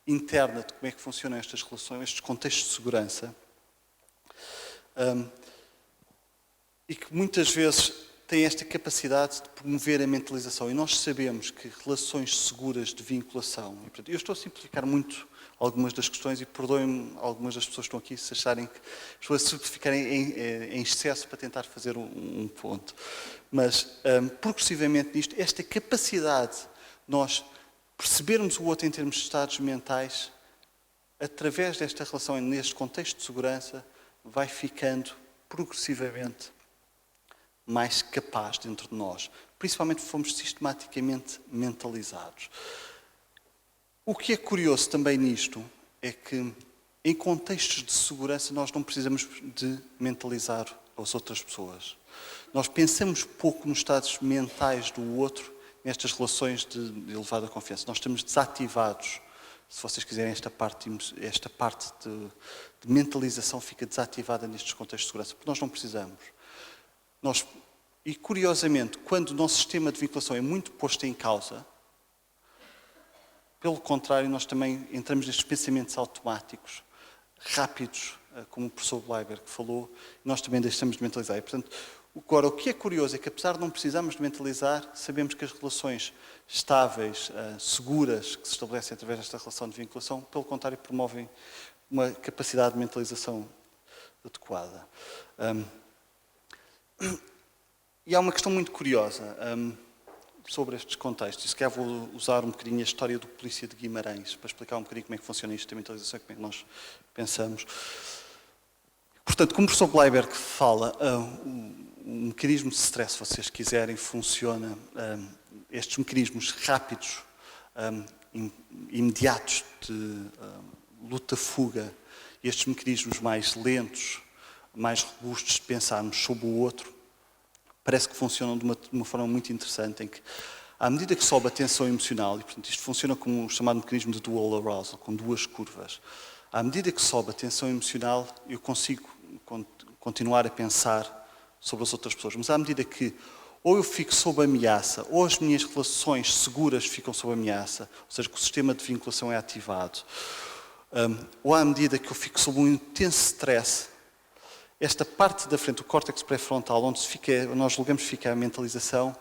interna de como é que funcionam estas relações, estes contextos de segurança, e que muitas vezes tem esta capacidade de promover a mentalização. E nós sabemos que relações seguras de vinculação... E, portanto, eu estou a simplificar muito algumas das questões e perdoem-me algumas das pessoas que estão aqui se acharem que estou a simplificarem em excesso para tentar fazer um ponto. Mas, progressivamente nisto, esta capacidade de nós percebermos o outro em termos de estados mentais, através desta relação, neste contexto de segurança, vai ficando progressivamente mais capaz dentro de nós. Principalmente fomos sistematicamente mentalizados. O que é curioso também nisto é que, em contextos de segurança, nós não precisamos de mentalizar as outras pessoas. Nós pensamos pouco nos estados mentais do outro, nestas relações de elevada confiança. Nós estamos desativados. Se vocês quiserem, esta parte de mentalização fica desativada nestes contextos de segurança, porque nós não precisamos. E, curiosamente, quando o nosso sistema de vinculação é muito posto em causa, pelo contrário, nós também entramos nestes pensamentos automáticos, rápidos, como o professor Bleiberg falou, e nós também deixamos de mentalizar. E, portanto, agora, o que é curioso é que, apesar de não precisarmos de mentalizar, sabemos que as relações estáveis, seguras, que se estabelecem através desta relação de vinculação, pelo contrário, promovem uma capacidade de mentalização adequada. E há uma questão muito curiosa sobre estes contextos. E se calhar vou usar um bocadinho a história do Polícia de Guimarães para explicar um bocadinho como é que funciona isto da mentalização e como é que nós pensamos. Portanto, como o professor Bleiberg fala, o mecanismo de stress, se vocês quiserem, funciona. Estes mecanismos rápidos, imediatos de luta-fuga, e estes mecanismos mais lentos, mais robustos de pensarmos sobre o outro, parece que funcionam de uma forma muito interessante, em que, à medida que sobe a tensão emocional, e portanto isto funciona como o chamado mecanismo de dual arousal, com duas curvas, à medida que sobe a tensão emocional, eu consigo continuar a pensar sobre as outras pessoas, mas à medida que ou eu fico sob ameaça, ou as minhas relações seguras ficam sob ameaça, ou seja, que o sistema de vinculação é ativado, ou à medida que eu fico sob um intenso stress, esta parte da frente, o córtex pré-frontal, onde nós julgamos que fica a mentalização,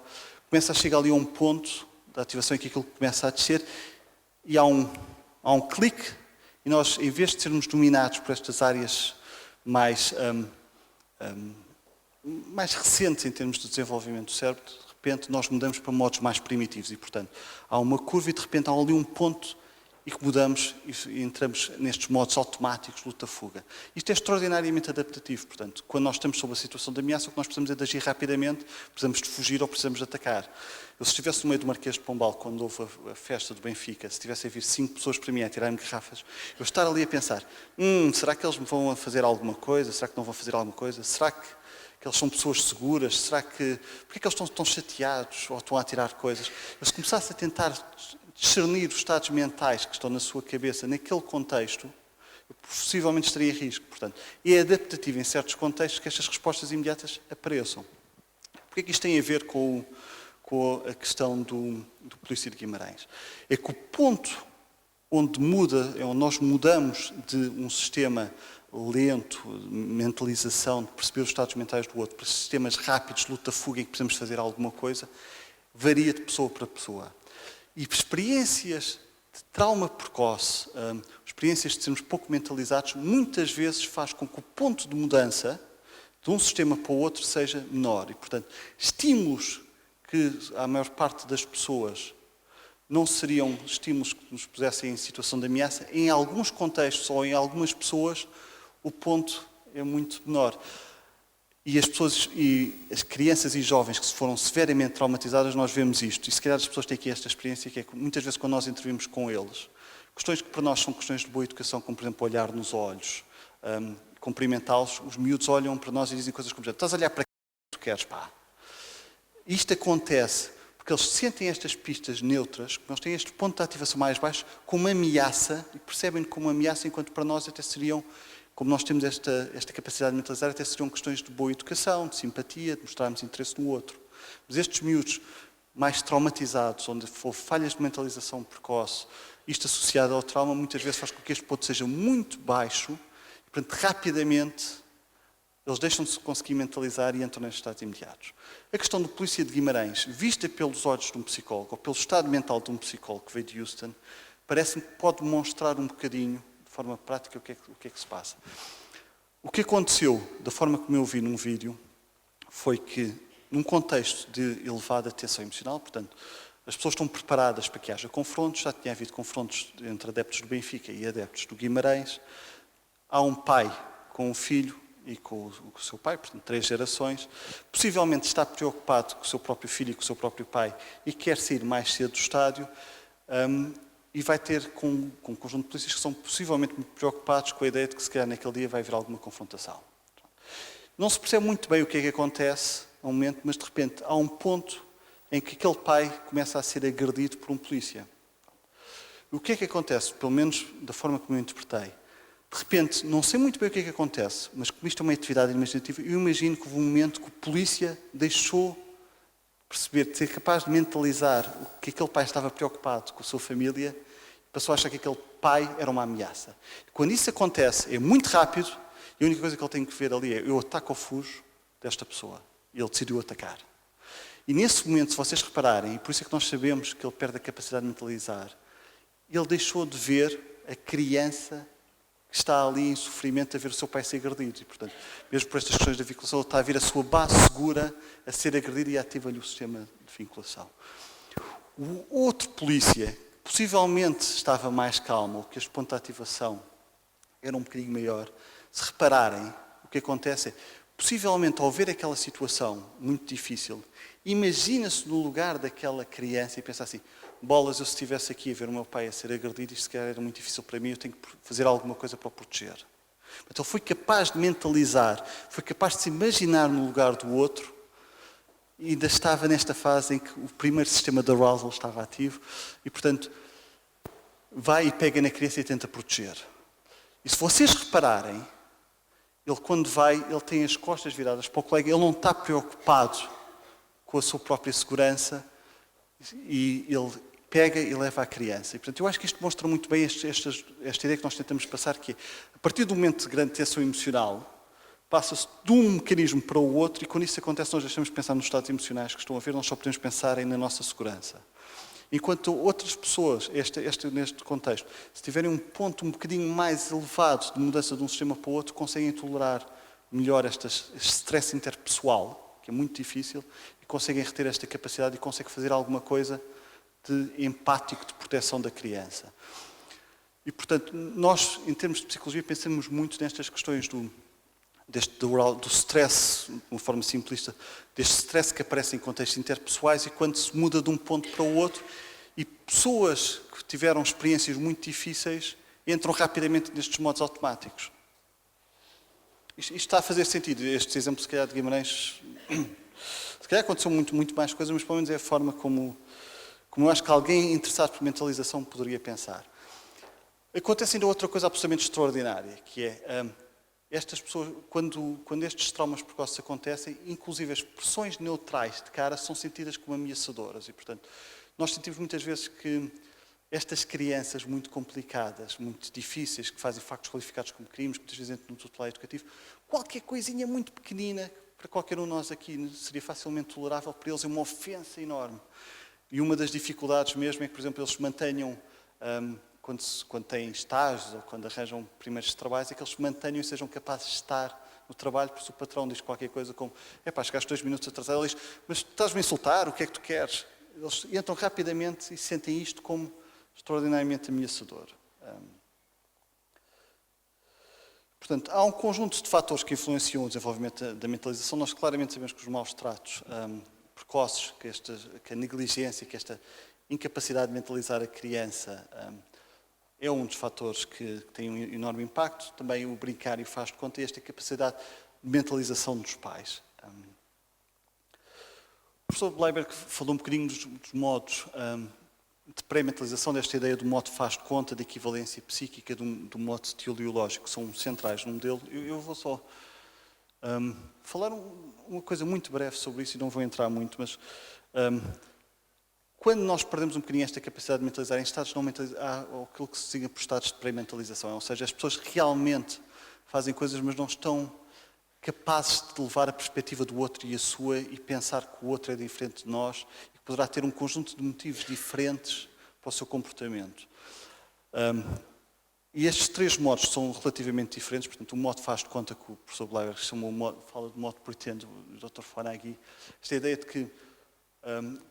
começa a chegar ali a um ponto da ativação em que aquilo começa a descer e há um clique e nós, em vez de sermos dominados por estas áreas mais recentes em termos de desenvolvimento do cérebro, de repente nós mudamos para modos mais primitivos e, portanto, há uma curva e de repente há ali um ponto e que mudamos e entramos nestes modos automáticos, luta-fuga. Isto é extraordinariamente adaptativo, portanto, quando nós estamos sob a situação de ameaça, o que nós precisamos é de agir rapidamente, precisamos de fugir ou precisamos de atacar. Eu, se estivesse no meio do Marquês de Pombal, quando houve a festa do Benfica, se estivesse a vir 5 pessoas para mim a tirar-me garrafas, eu estar ali a pensar, será que eles me vão fazer alguma coisa? Será que não vão fazer alguma coisa? Será que eles são pessoas seguras? Será que... Porquê é que eles estão tão chateados ou estão a tirar coisas? Eu, se começasse a tentar discernir os estados mentais que estão na sua cabeça naquele contexto, eu possivelmente estaria em risco. Portanto, é adaptativo em certos contextos que estas respostas imediatas apareçam. Porquê é que isto tem a ver com a questão do Polícia de Guimarães? É que o ponto onde nós mudamos de um sistema lento, de mentalização, de perceber os estados mentais do outro, para sistemas rápidos, de luta-fuga, em que precisamos fazer alguma coisa, varia de pessoa para pessoa. E experiências de trauma precoce, experiências de sermos pouco mentalizados, muitas vezes faz com que o ponto de mudança de um sistema para o outro seja menor. E, portanto, estímulos que a maior parte das pessoas não seriam estímulos que nos pusessem em situação de ameaça, em alguns contextos ou em algumas pessoas, o ponto é muito menor. E as crianças e jovens que foram severamente traumatizadas, nós vemos isto. E se calhar as pessoas têm aqui esta experiência, que é que muitas vezes quando nós intervimos com eles, questões que para nós são questões de boa educação, como por exemplo olhar nos olhos, cumprimentá-los, os miúdos olham para nós e dizem coisas como, estás a olhar para que tu queres, pá. Isto acontece porque eles sentem estas pistas neutras, que nós têm este ponto de ativação mais baixo, como ameaça, e percebem como ameaça, enquanto para nós até seriam... Como nós temos esta capacidade de mentalizar, até seriam questões de boa educação, de simpatia, de mostrarmos interesse no outro. Mas estes miúdos mais traumatizados, onde houve falhas de mentalização precoce, isto associado ao trauma, muitas vezes faz com que este ponto seja muito baixo, e, portanto, rapidamente, eles deixam de se conseguir mentalizar e entram nestes estados imediatos. A questão do Polícia de Guimarães, vista pelos olhos de um psicólogo, ou pelo estado mental de um psicólogo que veio de Houston, parece-me que pode demonstrar um bocadinho, de forma prática, o que é que se passa. O que aconteceu, da forma como eu vi num vídeo, foi que, num contexto de elevada tensão emocional, portanto, as pessoas estão preparadas para que haja confrontos, já tinha havido confrontos entre adeptos do Benfica e adeptos do Guimarães, há um pai com um filho e com o seu pai, portanto, 3 gerações, possivelmente está preocupado com o seu próprio filho e com o seu próprio pai e quer sair mais cedo do estádio, e vai ter com um conjunto de polícias que são possivelmente muito preocupados com a ideia de que se calhar naquele dia vai haver alguma confrontação. Não se percebe muito bem o que é que acontece no momento, mas de repente há um ponto em que aquele pai começa a ser agredido por um polícia. O que é que acontece? Pelo menos da forma como eu interpretei. De repente, não sei muito bem o que é que acontece, mas como isto é uma atividade imaginativa, eu imagino que houve um momento que o polícia deixou perceber, de ser capaz de mentalizar o que aquele pai estava preocupado com a sua família, passou a achar que aquele pai era uma ameaça. Quando isso acontece, é muito rápido, e a única coisa que ele tem que ver ali é eu ataco ou fujo desta pessoa. E ele decidiu atacar. E nesse momento, se vocês repararem, e por isso é que nós sabemos que ele perde a capacidade de mentalizar, ele deixou de ver a criança que está ali em sofrimento a ver o seu pai ser agredido. E, portanto, mesmo por estas questões de vinculação, ele está a ver a sua base segura a ser agredida e ativa-lhe o sistema de vinculação. O outro polícia, possivelmente estava mais calmo, que este ponto de ativação era um bocadinho maior. Se repararem, o que acontece é, possivelmente, ao ver aquela situação muito difícil, imagina-se no lugar daquela criança e pensa assim, bolas, eu se estivesse aqui a ver o meu pai a ser agredido, isto se calhar era muito difícil para mim, eu tenho que fazer alguma coisa para o proteger. Então ele foi capaz de mentalizar, foi capaz de se imaginar no lugar do outro e ainda estava nesta fase em que o primeiro sistema de arousal estava ativo e, portanto, vai e pega na criança e tenta proteger. E se vocês repararem, ele quando vai, ele tem as costas viradas para o colega, ele não está preocupado com a sua própria segurança e ele pega e leva a criança. E, portanto, eu acho que isto mostra muito bem esta ideia que nós tentamos passar, que é, a partir do momento de grande tensão emocional, passa-se de um mecanismo para o outro e quando isso acontece nós deixamos de pensar nos estados emocionais que estão a ver, nós só podemos pensar na nossa segurança. Enquanto outras pessoas, neste contexto, se tiverem um ponto um bocadinho mais elevado de mudança de um sistema para o outro, conseguem tolerar melhor este stress interpessoal, que é muito difícil, e conseguem reter esta capacidade e conseguem fazer alguma coisa de empático, de proteção da criança. E, portanto, nós, em termos de psicologia, pensamos muito nestas questões do stress, de uma forma simplista, deste stress que aparece em contextos interpessoais e quando se muda de um ponto para o outro e pessoas que tiveram experiências muito difíceis entram rapidamente nestes modos automáticos. Isto está a fazer sentido. Este exemplo, se calhar, de Guimarães, se calhar aconteceu muito mais coisas, mas pelo menos é a forma como eu acho que alguém interessado por mentalização poderia pensar. Acontece ainda outra coisa absolutamente extraordinária, que é estas pessoas, quando estes traumas precoces acontecem, inclusive as expressões neutrais de cara são sentidas como ameaçadoras. E, portanto, nós sentimos muitas vezes que estas crianças muito complicadas, muito difíceis, que fazem factos qualificados como crimes, que muitas vezes entram no tutelar educativo, qualquer coisinha muito pequenina, para qualquer um de nós aqui seria facilmente tolerável, para eles é uma ofensa enorme. E uma das dificuldades mesmo é que, por exemplo, eles se mantenham, quando têm estágios ou quando arranjam primeiros trabalhos, é que eles se mantenham e sejam capazes de estar no trabalho, porque se o patrão diz qualquer coisa como chegaste 2 minutos atrasado, ele diz, mas estás-me a insultar, o que é que tu queres? Eles entram rapidamente e sentem isto como extraordinariamente ameaçador. Portanto, há um conjunto de fatores que influenciam o desenvolvimento da mentalização. Nós claramente sabemos que os maus tratos precoces, que a negligência, que esta incapacidade de mentalizar a criança é um dos fatores que tem um enorme impacto. Também o brincar e o faz de conta e esta capacidade de mentalização dos pais. O professor Bleiberg falou um bocadinho dos modos de pré-mentalização, desta ideia do modo faz de conta, da equivalência psíquica, do modo teleológico, que são centrais no modelo. Eu vou só falar uma coisa muito breve sobre isso e não vou entrar muito, mas quando nós perdemos um bocadinho esta capacidade de mentalizar em estados não mentalizados, há aquilo que se designa por estados de pré-mentalização, ou seja, as pessoas realmente fazem coisas, mas não estão capazes de levar a perspectiva do outro e a sua e pensar que o outro é diferente de nós e que poderá ter um conjunto de motivos diferentes para o seu comportamento. E estes 3 modos são relativamente diferentes. Portanto, o modo faz de conta que o professor Bleiberg fala de modo pretendo, o Dr. Fonagy, esta ideia de que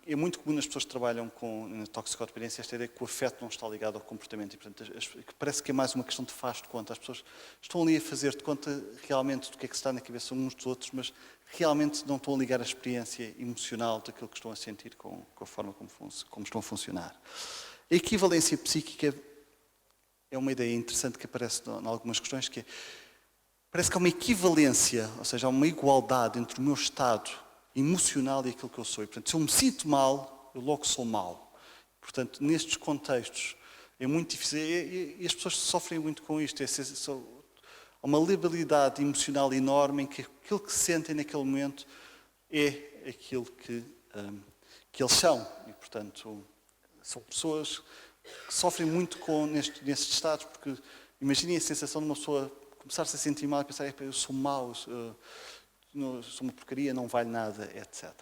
é muito comum nas pessoas que trabalham na toxicodependência esta ideia que o afeto não está ligado ao comportamento. E, portanto, parece que é mais uma questão de faz de conta. As pessoas estão ali a fazer de conta realmente do que é que está na cabeça uns dos outros, mas realmente não estão a ligar a experiência emocional daquilo que estão a sentir com a forma como estão a funcionar. A equivalência psíquica é uma ideia interessante que aparece em algumas questões, que parece que há uma equivalência, ou seja, há uma igualdade entre o meu estado emocional e aquilo que eu sou. E, portanto, se eu me sinto mal, eu logo sou mau. Portanto, nestes contextos é muito difícil. E as pessoas sofrem muito com isto. Há uma labilidade emocional enorme em que aquilo que sentem naquele momento é aquilo que eles são. E, portanto, são pessoas que sofrem muito nestes estados, porque imaginem a sensação de uma pessoa começar-se a sentir mal e pensar, eu sou mau, sou uma porcaria, não vale nada, etc.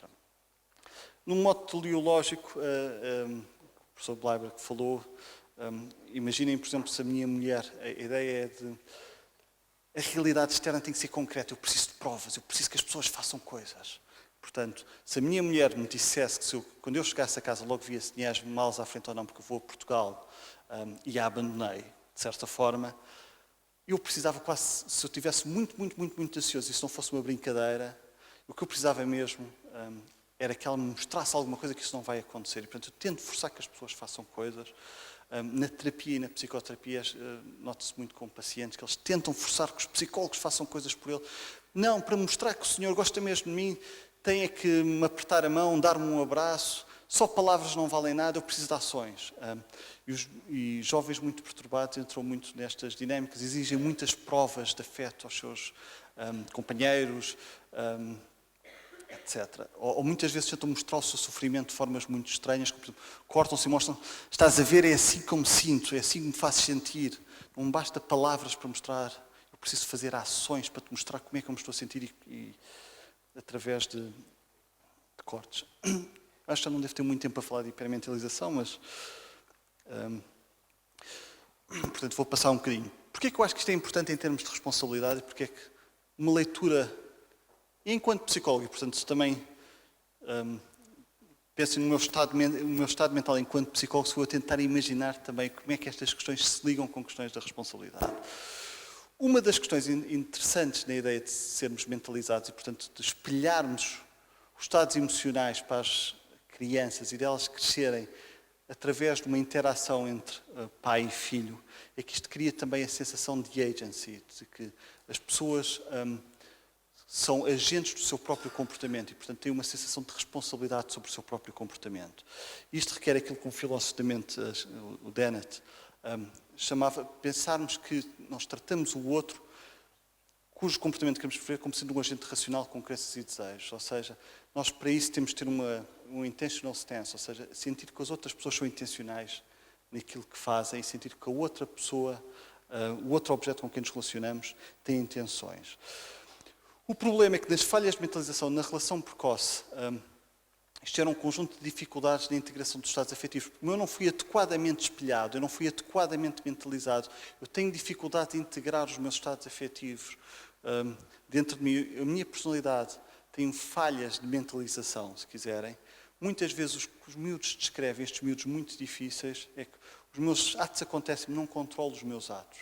Num modo teleológico, o professor Bleiberg falou, imaginem, por exemplo, se a minha mulher, a ideia é de a realidade externa tem que ser concreta, eu preciso de provas, eu preciso que as pessoas façam coisas. Portanto, se a minha mulher me dissesse que quando eu chegasse a casa logo via se tinha as malas à frente ou não, porque eu vou a Portugal e a abandonei, de certa forma, eu precisava quase, se eu estivesse muito ansioso e se não fosse uma brincadeira, o que eu precisava mesmo era que ela me mostrasse alguma coisa que isso não vai acontecer. E, portanto, eu tento forçar que as pessoas façam coisas. Na terapia e na psicoterapia, nota-se muito com pacientes que eles tentam forçar que os psicólogos façam coisas por ele. Não, para mostrar que o Senhor gosta mesmo de mim, tem é que me apertar a mão, dar-me um abraço. Só palavras não valem nada, eu preciso de ações. E jovens muito perturbados entram muito nestas dinâmicas, exigem muitas provas de afeto aos seus companheiros, etc. Ou muitas vezes tentam mostrar o seu sofrimento de formas muito estranhas, como, por exemplo, cortam-se e mostram, estás a ver, é assim que me sinto, é assim que me fazes sentir. Não basta palavras para mostrar, eu preciso fazer ações para te mostrar como é que eu me estou a sentir e através de cortes. Acho que já não devo ter muito tempo para falar de hipermentalização, mas portanto vou passar um bocadinho. Porquê é que eu acho que isto é importante em termos de responsabilidade? Porque é que uma leitura, enquanto psicólogo, e portanto também Pensem no meu estado mental enquanto psicólogo, se eu a tentar imaginar também como é que estas questões se ligam com questões da responsabilidade. Uma das questões interessantes na ideia de sermos mentalizados e, portanto, de espelharmos os estados emocionais para as crianças e delas crescerem através de uma interação entre pai e filho, é que isto cria também a sensação de agency, de que as pessoas são agentes do seu próprio comportamento e, portanto, têm uma sensação de responsabilidade sobre o seu próprio comportamento. Isto requer aquilo que um filósofo da mente, o Dennett, chamava pensarmos que nós tratamos o outro cujo comportamento queremos prever como sendo um agente racional com crenças e desejos. Ou seja, nós para isso temos de ter um intentional stance, ou seja, sentir que as outras pessoas são intencionais naquilo que fazem e sentir que a outra pessoa, o outro objeto com quem nos relacionamos, tem intenções. O problema é que nas falhas de mentalização, na relação precoce, isto era um conjunto de dificuldades na integração dos estados afetivos. Como eu não fui adequadamente espelhado, eu não fui adequadamente mentalizado, eu tenho dificuldade de integrar os meus estados afetivos dentro de mim. A minha personalidade tem falhas de mentalização, se quiserem. Muitas vezes o que os miúdos descrevem, estes miúdos muito difíceis, é que os meus atos acontecem, mas não controlo os meus atos.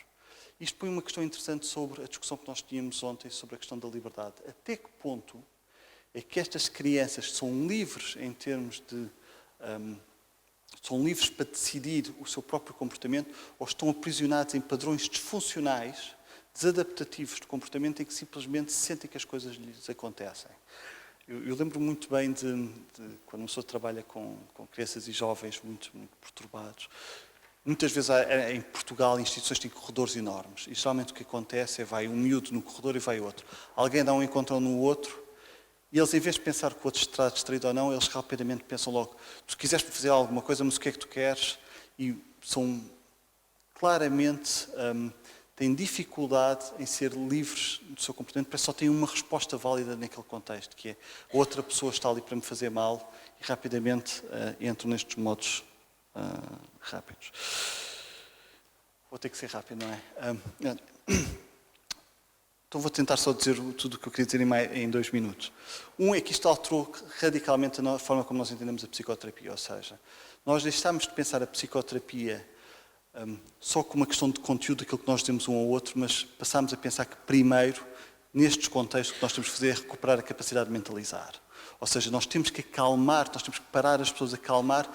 Isto põe uma questão interessante sobre a discussão que nós tínhamos ontem sobre a questão da liberdade. Até que ponto é que estas crianças são livres em termos de... são livres para decidir o seu próprio comportamento ou estão aprisionados em padrões disfuncionais, desadaptativos de comportamento em que simplesmente sentem que as coisas lhes acontecem. Eu lembro muito bem de quando uma pessoa trabalha com crianças e jovens muito perturbados. Muitas vezes em Portugal instituições têm corredores enormes e geralmente o que acontece é vai um miúdo no corredor e vai outro. Alguém dá um encontrão no outro e eles, em vez de pensar que o outro está distraído ou não, eles rapidamente pensam logo: tu quiseres fazer alguma coisa, mas o que é que tu queres? E são claramente... têm dificuldade em ser livres do seu comportamento, parece que só têm uma resposta válida naquele contexto, que é a outra pessoa está ali para me fazer mal e rapidamente entram nestes modos rápidos. Vou ter que ser rápido, não é? Então vou tentar só dizer tudo o que eu queria dizer em 2 minutos. Um é que isto alterou radicalmente a forma como nós entendemos a psicoterapia, ou seja, nós deixámos de pensar a psicoterapia só como uma questão de conteúdo, aquilo que nós dizemos um ao outro, mas passámos a pensar que primeiro, nestes contextos, o que nós temos que fazer é recuperar a capacidade de mentalizar. Ou seja, nós temos que acalmar, nós temos que parar as pessoas a acalmar,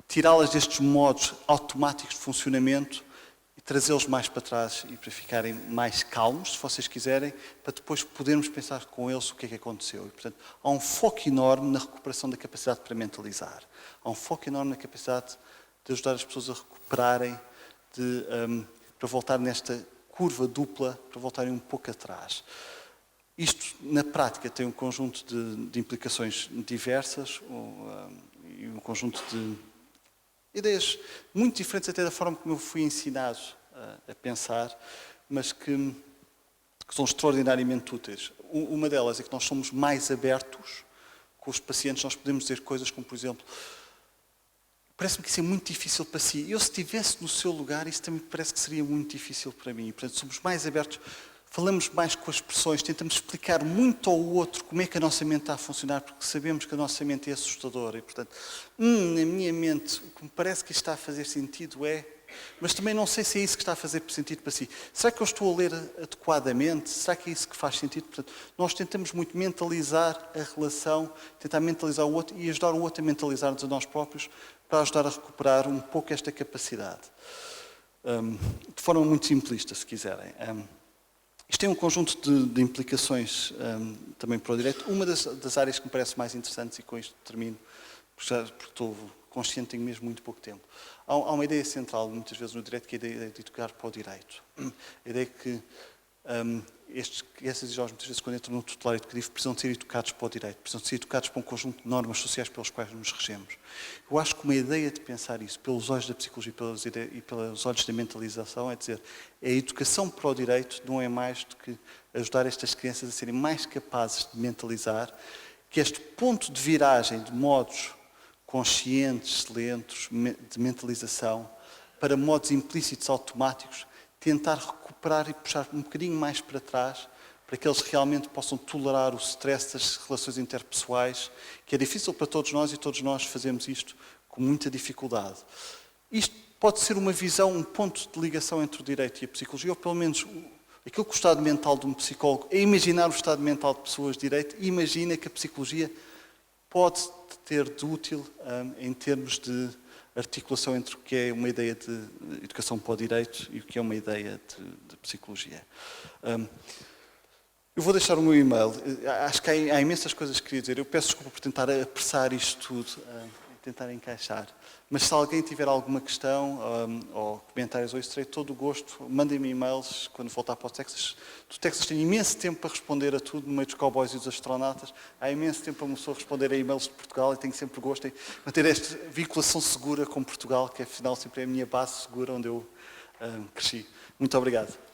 tirá-las destes modos automáticos de funcionamento e trazê-los mais para trás e para ficarem mais calmos, se vocês quiserem, para depois podermos pensar com eles o que é que aconteceu. E, portanto, há um foco enorme na recuperação da capacidade para mentalizar. Há um foco enorme na capacidade de ajudar as pessoas a recuperarem, para voltar nesta curva dupla, para voltarem um pouco atrás. Isto, na prática, tem um conjunto de implicações diversas e um conjunto de ideias muito diferentes até da forma como eu fui ensinado a pensar, mas que são extraordinariamente úteis. Uma delas é que nós somos mais abertos com os pacientes, nós podemos dizer coisas como, por exemplo, parece-me que isso é muito difícil para si. Eu, se estivesse no seu lugar, isso também parece que seria muito difícil para mim. Portanto, somos mais abertos, falamos mais com as expressões, tentamos explicar muito ao outro como é que a nossa mente está a funcionar, porque sabemos que a nossa mente é assustadora. E, portanto, na minha mente, o que me parece que está a fazer sentido é... Mas também não sei se é isso que está a fazer sentido para si. Será que eu estou a ler adequadamente? Será que é isso que faz sentido? Portanto, nós tentamos muito mentalizar a relação, tentar mentalizar o outro e ajudar o outro a mentalizar-nos a nós próprios para ajudar a recuperar um pouco esta capacidade. De forma muito simplista, se quiserem. Isto tem um conjunto de implicações também para o direito. Uma das áreas que me parece mais interessantes, e com isto termino, porque estou consciente, tenho mesmo muito pouco tempo. Há uma ideia central, muitas vezes, no direito, que é a ideia de educar para o direito. A ideia que crianças e jovens, muitas vezes, quando entram no tutelar educativo, precisam de ser educados para o direito, precisam de ser educados para um conjunto de normas sociais pelos quais nos regemos. Eu acho que uma ideia de pensar isso, pelos olhos da psicologia e pelos olhos da mentalização, é dizer, a educação para o direito não é mais do que ajudar estas crianças a serem mais capazes de mentalizar, que este ponto de viragem de modos conscientes, lentos, de mentalização, para modos implícitos automáticos, tentar recuperar e puxar um bocadinho mais para trás, para que eles realmente possam tolerar o stress das relações interpessoais, que é difícil para todos nós e todos nós fazemos isto com muita dificuldade. Isto pode ser uma visão, um ponto de ligação entre o direito e a psicologia, ou pelo menos aquilo que o estado mental de um psicólogo é imaginar o estado mental de pessoas de direito e imagina que a psicologia pode ter de útil em termos de articulação entre o que é uma ideia de educação para o direito e o que é uma ideia de psicologia. Eu vou deixar o meu e-mail. Acho que há imensas coisas que queria dizer. Eu peço desculpa por tentar apressar isto tudo, tentar encaixar. Mas se alguém tiver alguma questão ou comentários, eu terei todo o gosto. Mandem-me e-mails quando voltar para o Texas. Do Texas tenho imenso tempo para responder a tudo, no meio dos cowboys e dos astronautas. Há imenso tempo para uma pessoa responder a e-mails de Portugal e tenho sempre gosto em manter esta vinculação segura com Portugal, que afinal sempre é a minha base segura onde eu cresci. Muito obrigado.